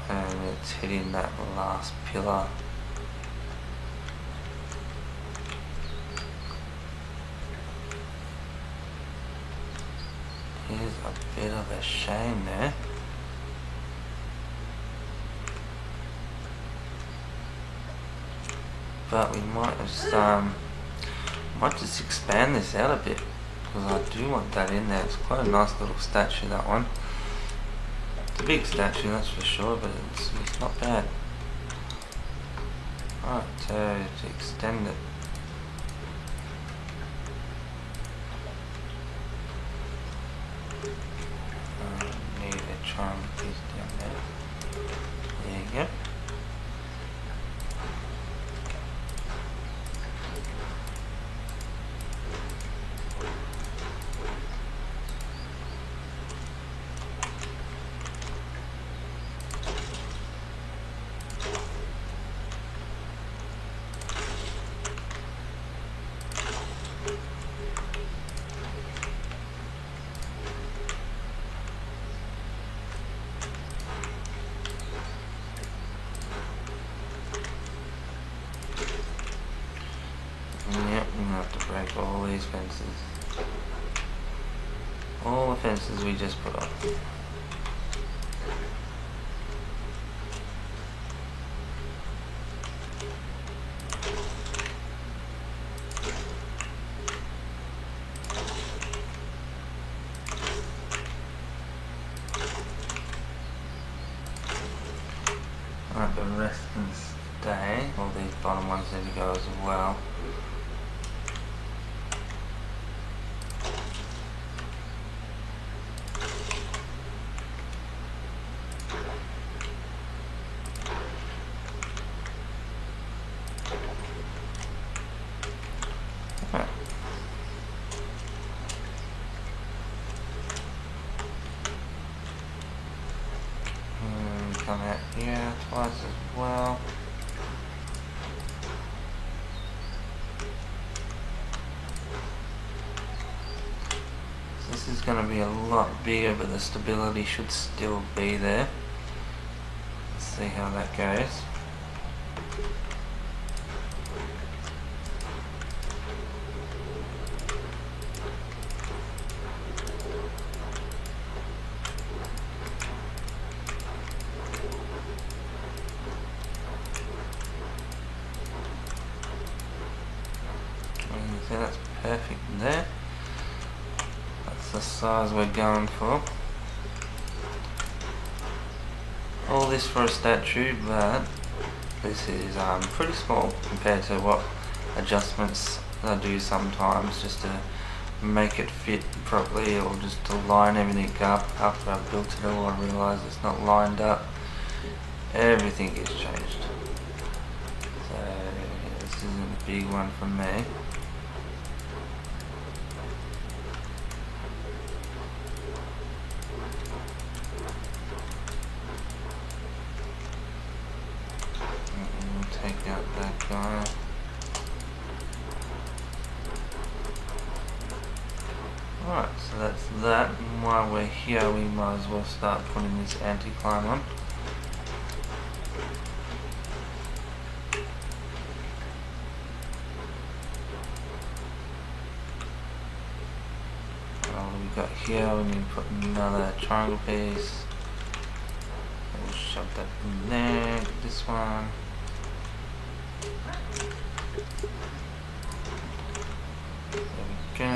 And it's hitting that last pillar. Here's a bit of a shame there. But we might just expand this out a bit, because I do want that in there. It's quite a nice little statue, that one. It's a big statue, that's for sure, but it's not bad. Alright, to extend it. I need to try and put these down there. There you go. Yep, I'm gonna have to break all these fences. All the fences we just put up. Alright, the rest can stay. All these bottom ones need to go as well. Come out here twice as well. This is going to be a lot bigger, but the stability should still be there. Let's see how that goes. So that's perfect there. That's the size we're going for. All this for a statue, but this is pretty small compared to what adjustments I do sometimes, just to make it fit properly, or just to line everything up. After I've built it all, I realise it's not lined up. Everything gets changed. So this isn't a big one for me. Take out that guy. Alright, so that's that. And while we're here, we might as well start putting this anti-climb on. What we got here, we need to put another triangle piece. We'll shove that in there. This one. There we go.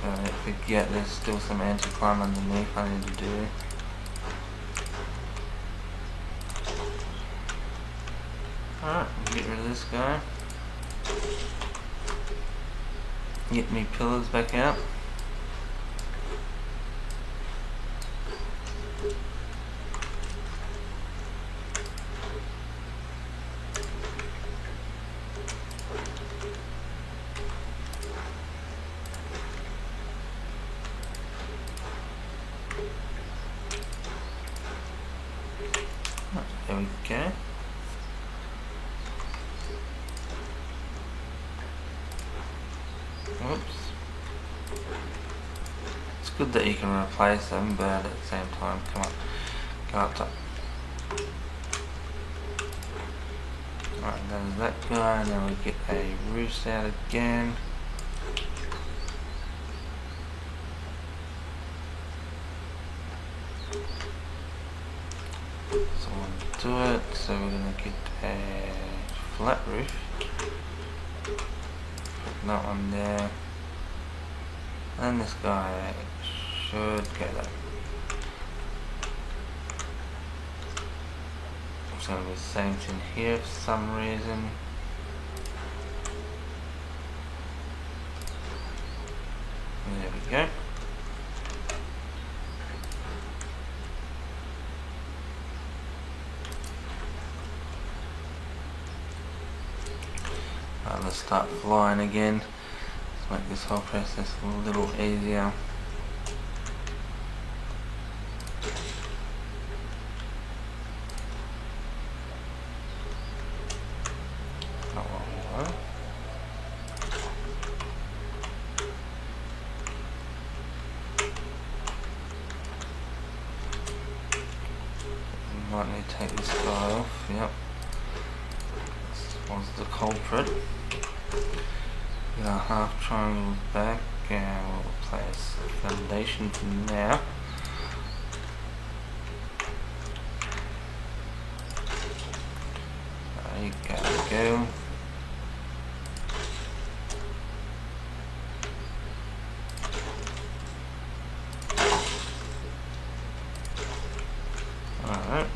Don't forget there's still some anti-climb underneath I need to do. Alright, get rid of this guy. Get me pillars back out. There we go. Whoops. It's good that you can replace them, but at the same time, come on, go up top. Alright, there's that guy, and then we get a roost out again. So we'll do it, so we're going to get a flat roof. Put that one there. And this guy should go there. It's going to be the same thing here for some reason. There we go. Let's start flying again. Let's make this whole process a little easier. Not what we want. We might need to take this guy off, yep. This was the culprit. Get our half triangle back and we'll place a foundation for now. There you go. Alright.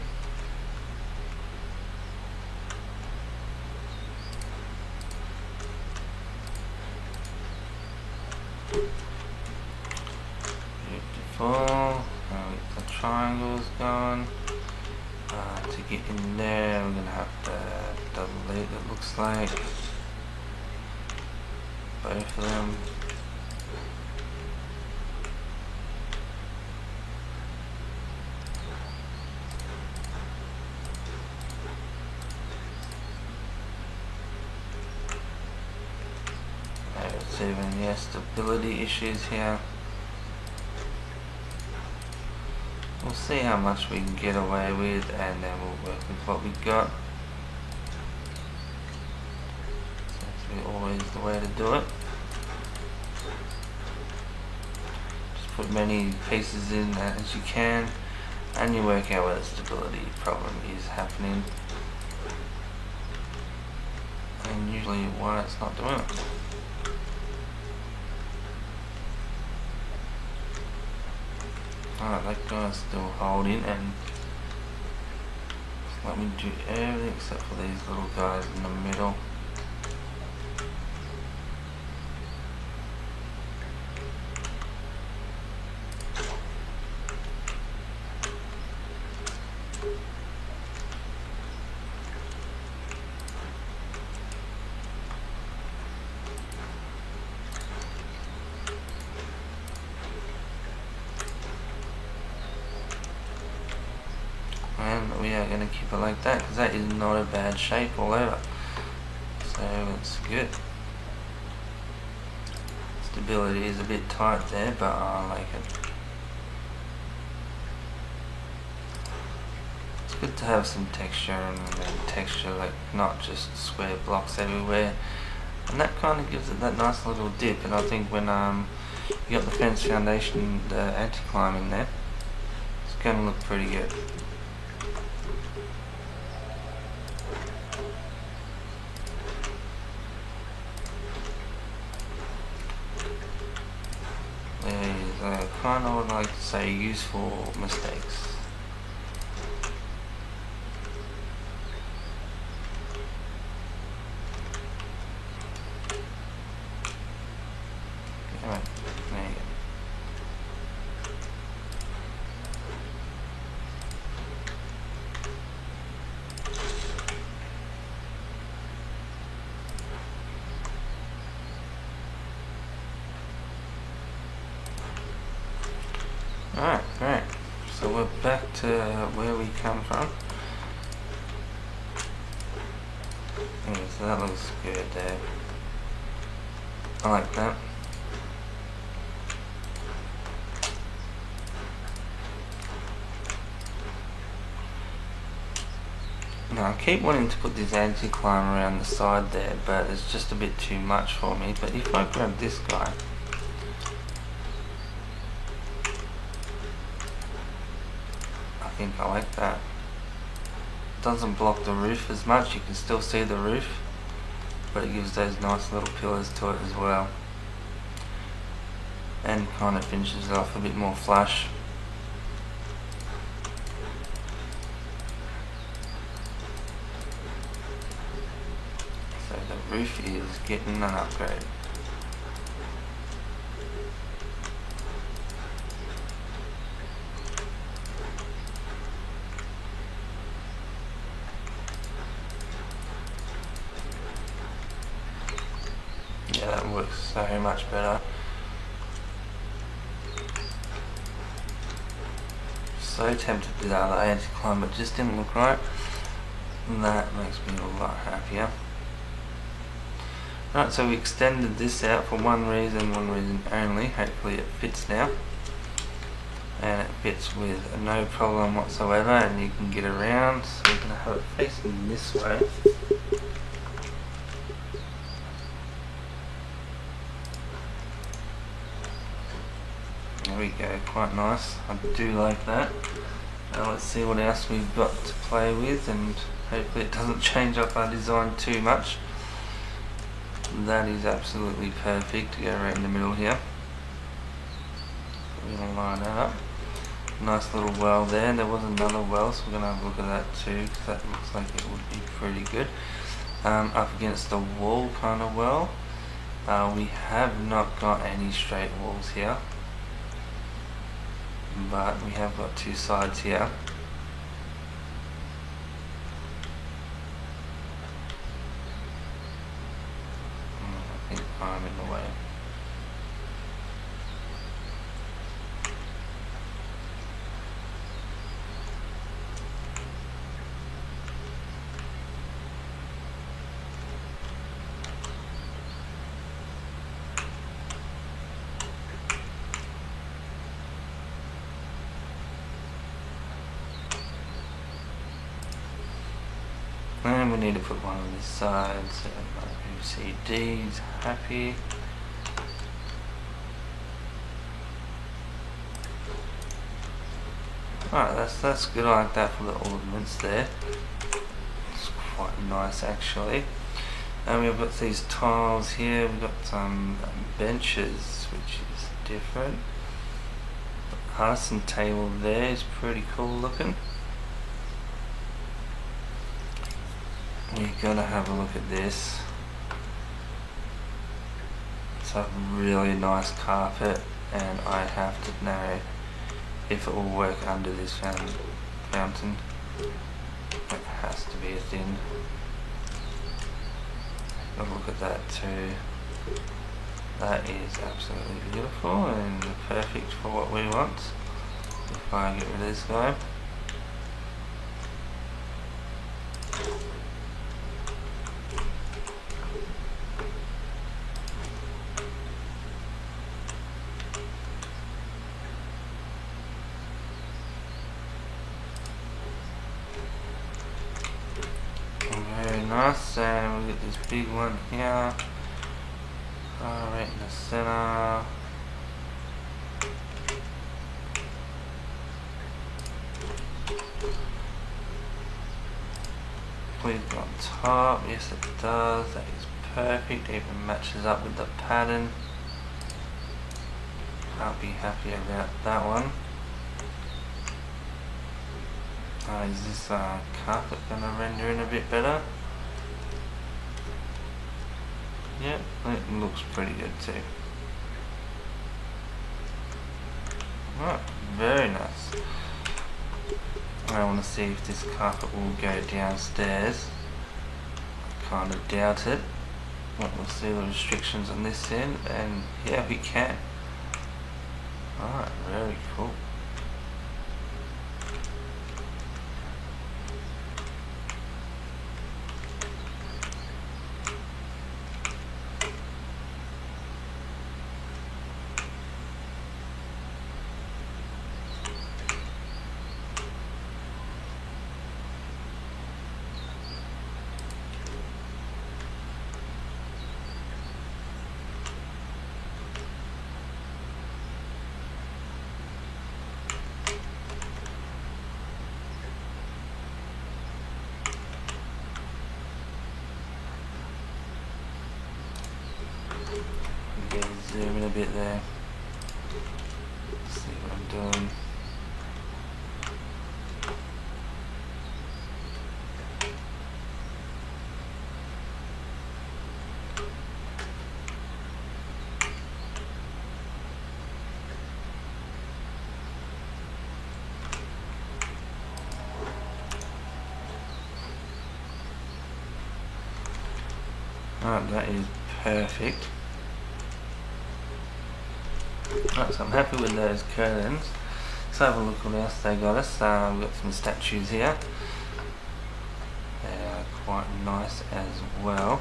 Beautiful. Now get the triangles going. To get in there, we're gonna have to delete, it looks like, both of them. even, yeah, stability issues here. We'll see how much we can get away with, and then we'll work with what we got. That's always the way to do it. Just put many pieces in as you can, and you work out where the stability problem is happening, and usually why it's not doing it. Alright, that guy's still holding, and let me do everything except for these little guys in the middle. And we are going to keep it like that, because that is not a bad shape all over. So it's good. Stability is a bit tight there, but I like it. It's good to have some texture, and texture, like not just square blocks everywhere. And that kind of gives it that nice little dip. And I think when you got the fence foundation, the anti-climb in there, it's going to look pretty good. There's kind of, like to say, useful mistakes. Alright, there you go. Alright, great. So we're back to where we come from. Yeah, so that looks good there. I like that. Now I keep wanting to put this anti-climb around the side there, but it's just a bit too much for me. But if I grab this guy, I think I like that. Doesn't block the roof as much, you can still see the roof, but it gives those nice little pillars to it as well, and kind of finishes it off a bit more flush. So the roof is getting an upgrade. Yeah, that works so much better. So tempted to do that other anti-climb, but just didn't look right. And that makes me a lot happier. Right, so we extended this out for one reason only. Hopefully it fits now. And it fits with no problem whatsoever, and you can get around. So we're going to have it facing this way. There we go, quite nice. I do like that. Now let's see what else we've got to play with, and hopefully it doesn't change up our design too much. That is absolutely perfect to go right in the middle here. We're going to line that up. Nice little well there. There was another well, so we're going to have a look at that too, because that looks like it would be pretty good. Up against the wall kind of well. We have not got any straight walls here, but we have got two sides here. I think I'm in the way. And we need to put one on this side, so OCD's happy. Alright, that's good. I like that for the ornaments there. It's quite nice actually. And we've got these tiles here. We've got some benches, which is different. The artisan table there is pretty cool looking. You gotta have a look at this. It's a really nice carpet, and I have to know if it will work under this fountain. It has to be a thin. Gotta look at that too. That is absolutely beautiful and perfect for what we want. If I get rid of this guy. Very nice, and we get this big one here, right in the center. We've got top, yes it does, that is perfect, even matches up with the pattern. Can't be happy about that one. Is this carpet going to render in a bit better? Yep, it looks pretty good too. Right, very nice. I want to see if this carpet will go downstairs. I kind of doubt it. But we'll see the restrictions on this end, and yeah, we can. Alright, very cool. Zoom in a bit there. See what I'm doing. Alright, that is perfect. Right, so I'm happy with those curtains. Let's have a look what else they got us. We've got some statues here. They are quite nice as well.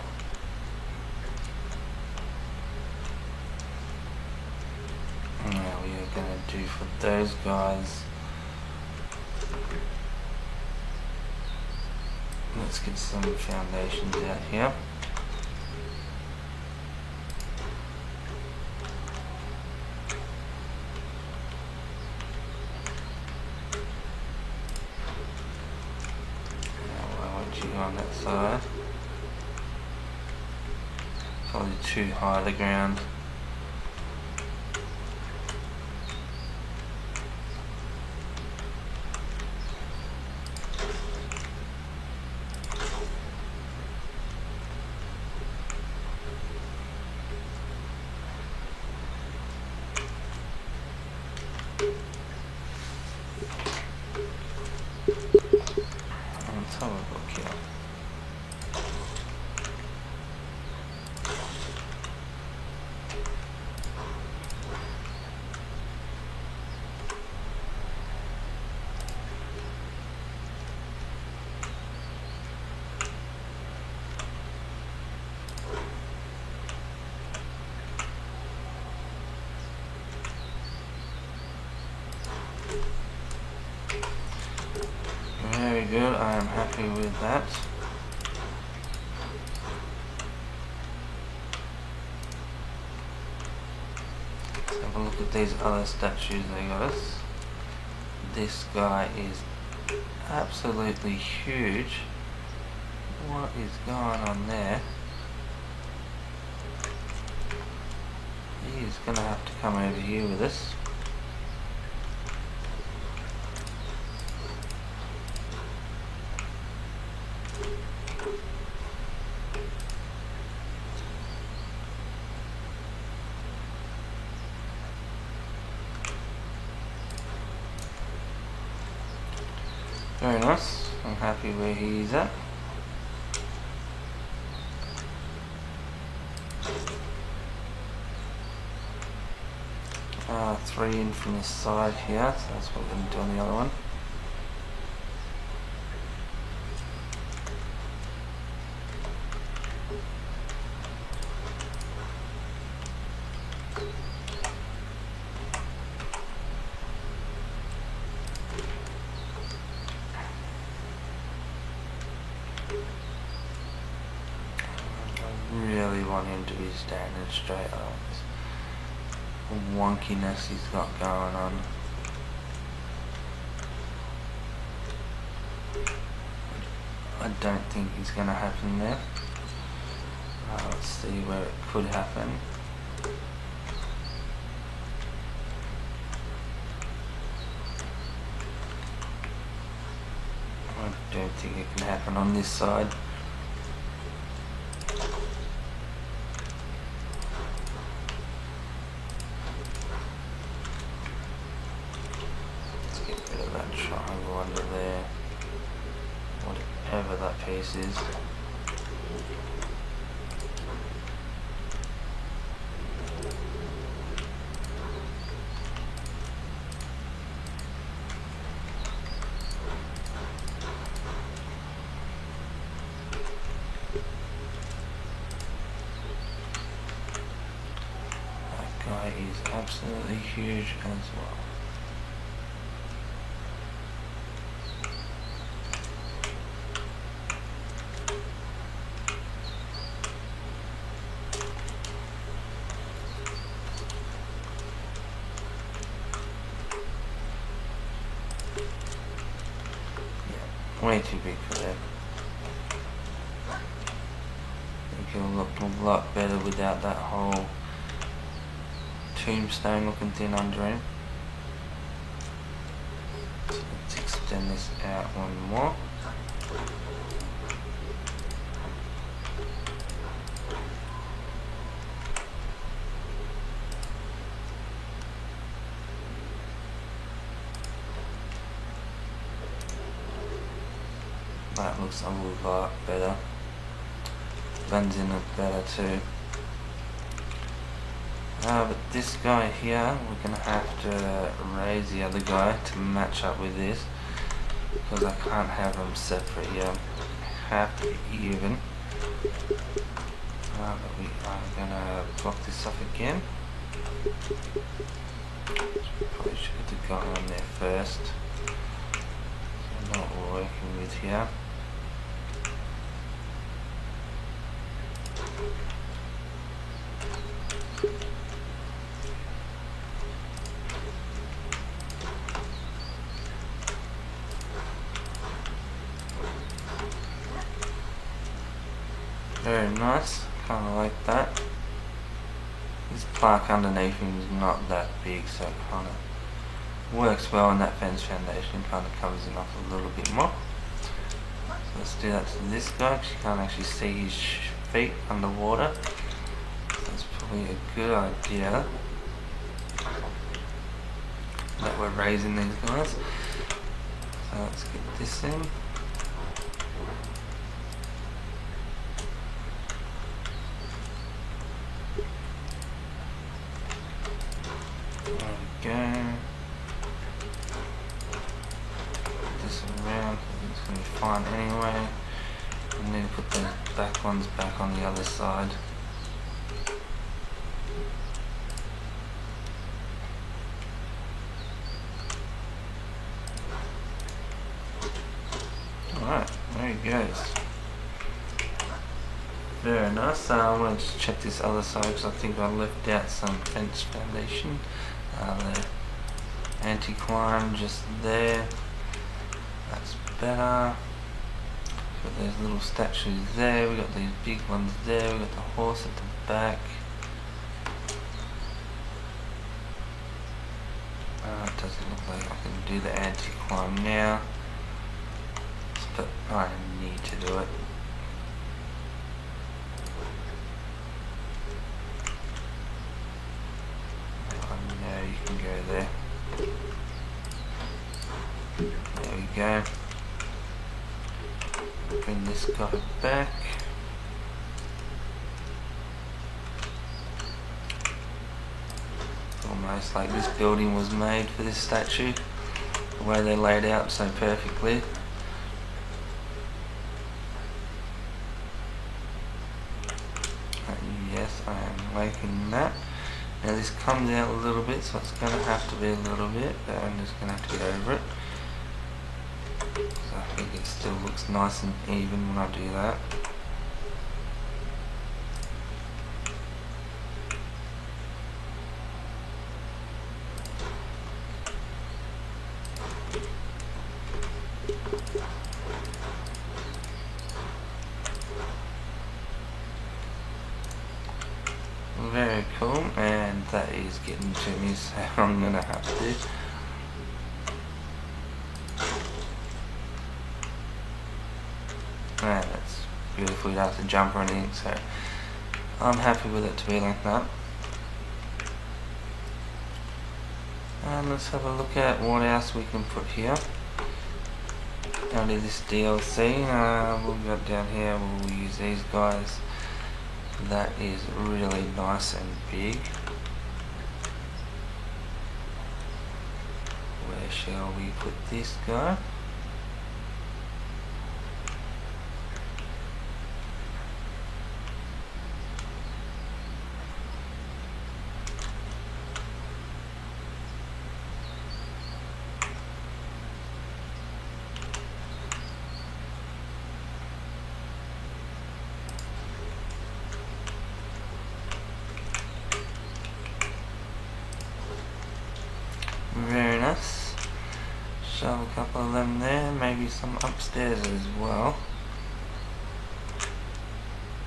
Now we are going to do for those guys. Let's get some foundations out here. On that side, probably too high the ground. Let's have a look here. Very good, I am happy with that. Have a look at these other statues they got us. This guy is absolutely huge. What is going on there? He's gonna have to come over here with us. Very nice. I'm happy where he's at. Three in from this side here, so that's what we're going to do on the other one. I really want him to be standing straight up. Wonkiness he's got going on. I don't think he's going to happen there. Let's see where it could happen. I don't think it can happen on this side. Triangle under there, whatever that piece is. That guy is absolutely huge as well. Way too big for that. I think it'll look a lot better without that whole tombstone looking thing under him. So let's extend this out one more. That looks a lot better. Blends in it better too. But this guy here, we're going to have to raise the other guy to match up with this, because I can't have them separate here. Have to be even. But we are going to block this off again. Probably should get the guy on there first. So what we're working with here. Very nice, kind of like that. This plaque underneath him is not that big, so it kind of works well, and that fence foundation kind of covers him up a little bit more. So let's do that to this guy, because you can't actually see his feet underwater. So that's probably a good idea that we're raising these guys. So let's get this in. Go. Put this around, it's going to be fine anyway. And then put the back ones back on the other side. Alright, there he goes. Very nice. I want to just check this other side because I think I left out some fence foundation. The anticline just there. That's better. Got those little statues there. We got these big ones there. We got the horse at the back. It doesn't look like I can do the anticline now, but I need to do it. Now you can go there. There we go. Bring this guy back. Almost like this building was made for this statue, the way they laid out so perfectly. Yes, I am liking that. Now this comes out a little bit, so it's going to have to be a little bit, but I'm just going to have to get over it. So I think it still looks nice and even when I do that. Very cool, and that is getting to me, so I'm going to have to. And that's beautiful, you don't have to jump or anything, so I'm happy with it to be like that. And let's have a look at what else we can put here. Under this DLC, we've got down here, we'll use these guys. That is really nice and big. Where shall we put this guy? Very nice. Shove a couple of them there, maybe some upstairs as well.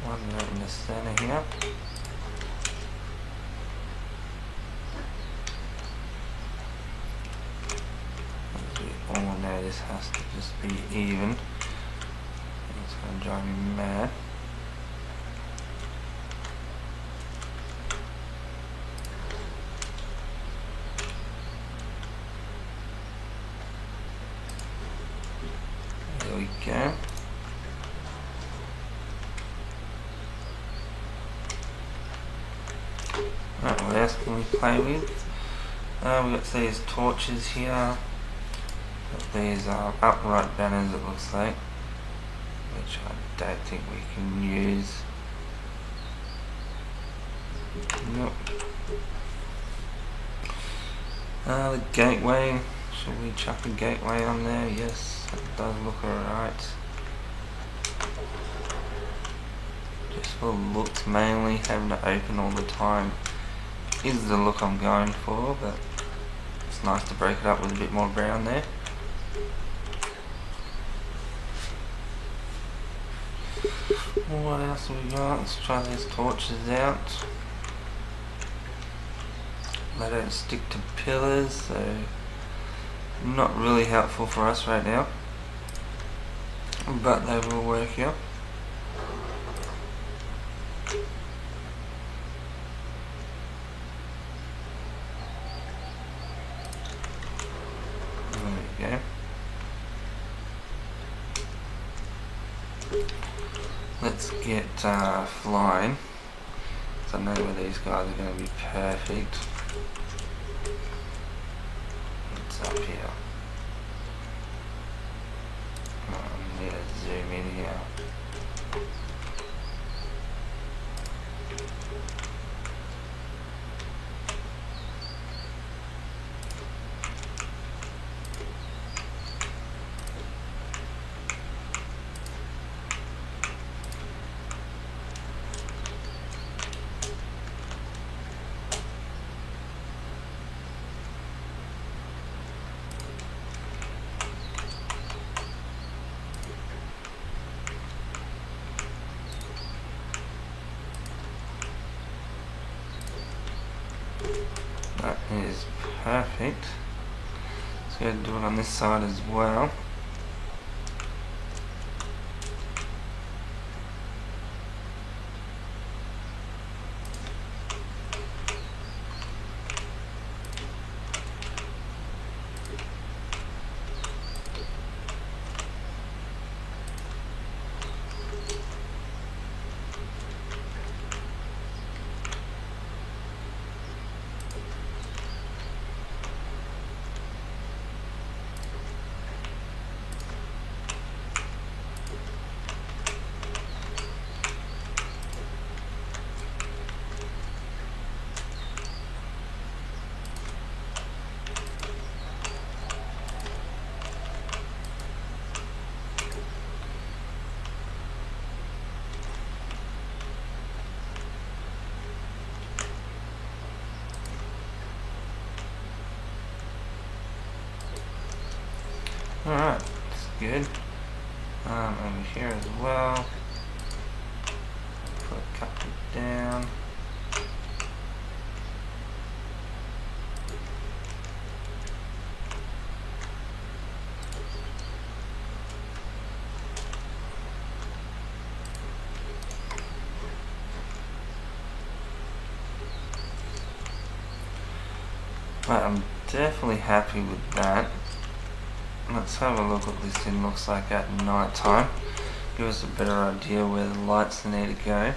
One right in the center here. As we all know, this has to just be even. It's going to drive me mad. There we go. Right, what else can we play with? We've got these torches here. Got these upright banners, it looks like, which I don't think we can use. Nope. The gateway. Should we chuck a gateway on there? Yes, it does look alright. Just for looks mainly, having to open all the time is the look I'm going for, but it's nice to break it up with a bit more brown there. What else have we got? Let's try these torches out. They don't stick to pillars, so not really helpful for us right now, but they will work here. There we go. Let's get flying, so I know where these guys are going to be perfect. It's up here. I need to zoom in here. That is perfect. Let's go and do it on this side as well. Alright, that's good. Over here as well. Put a couple down. Right, I'm definitely happy with that. Let's have a look what this thing looks like at night time. Give us a better idea where the lights need to go.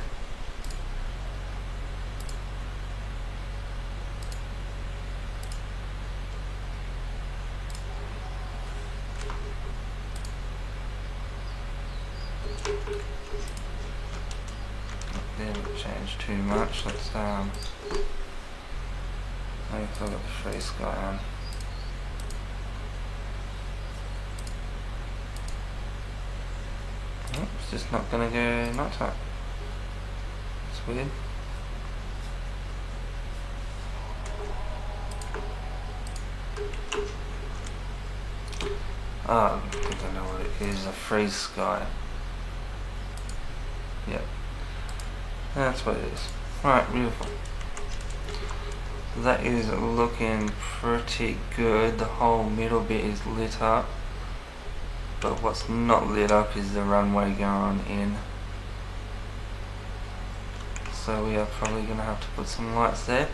Didn't change too much. Let's I've got the free sky on. It's just not gonna go nighttime. It's weird. Oh, I think I know what it is. A freeze sky. Yep. That's what it is. Right, beautiful. That is looking pretty good. The whole middle bit is lit up. But what's not lit up is the runway going in. So we are probably going to have to put some lights there.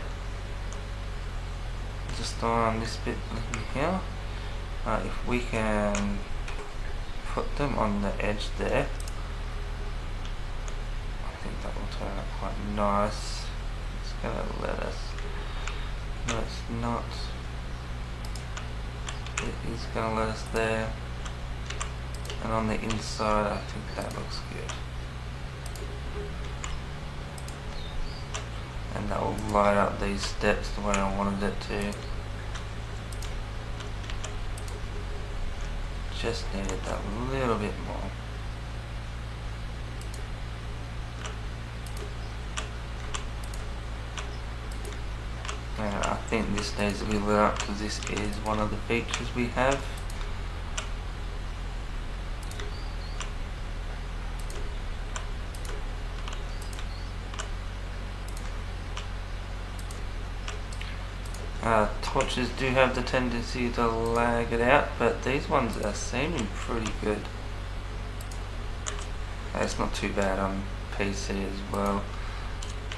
Just on this bit here. If we can put them on the edge there, I think that will turn out quite nice. It's going to let us. No, it's not. It is going to let us there. And on the inside, I think that looks good. And that will light up these steps the way I wanted it to. Just needed that little bit more. And I think this needs to be lit up because this is one of the features we have. Torches do have the tendency to lag it out, but these ones are seeming pretty good. It's not too bad on PC as well.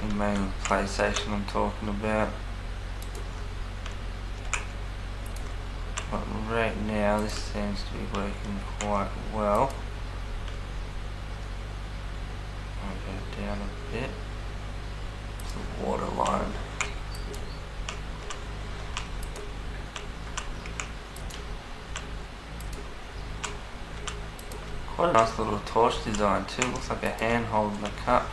In main PlayStation I'm talking about. But right now this seems to be working quite well. I'll go down a bit. It's the water line. Quite a nice little torch design too. Looks like a hand holding a cup.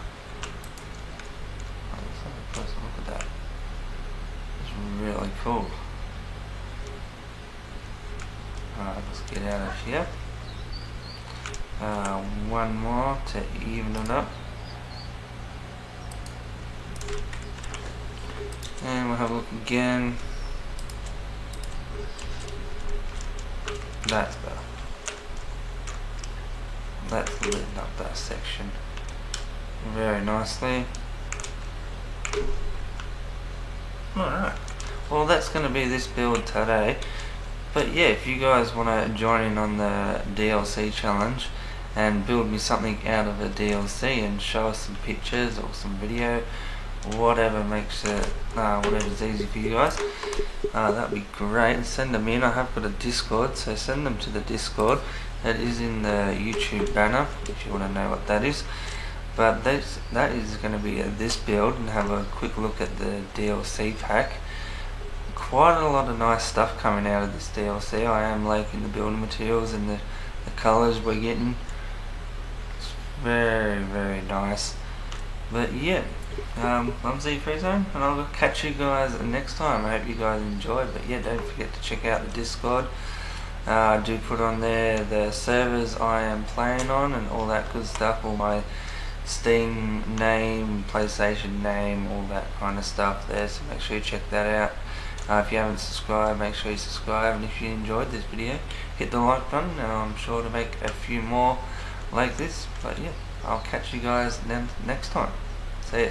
Let's have a closer look at that. It's really cool. Alright, let's get out of here. One more to even it up. And we'll have a look again. That's better. That's lit up that section very nicely. Alright, well, that's going to be this build today. But yeah, if you guys want to join in on the DLC challenge and build me something out of a DLC and show us some pictures or some video, whatever makes it, whatever's easy for you guys, that'd be great. Send them in. I have got a Discord, so send them to the Discord. That is in the YouTube banner if you want to know what that is. But that is going to be this build, and have a quick look at the DLC pack. Quite a lot of nice stuff coming out of this DLC. I am liking the building materials and the colours we're getting. It's very, very nice. But yeah, I'm Z-Freezone, and I'll catch you guys next time. I hope you guys enjoyed. But yeah, don't forget to check out the Discord. I do put on there the servers I am playing on and all that good stuff, all my Steam name, PlayStation name, all that kind of stuff there, so make sure you check that out. If you haven't subscribed, make sure you subscribe, and if you enjoyed this video, hit the like button, and I'm sure to make a few more like this. But yeah, I'll catch you guys next time. See ya.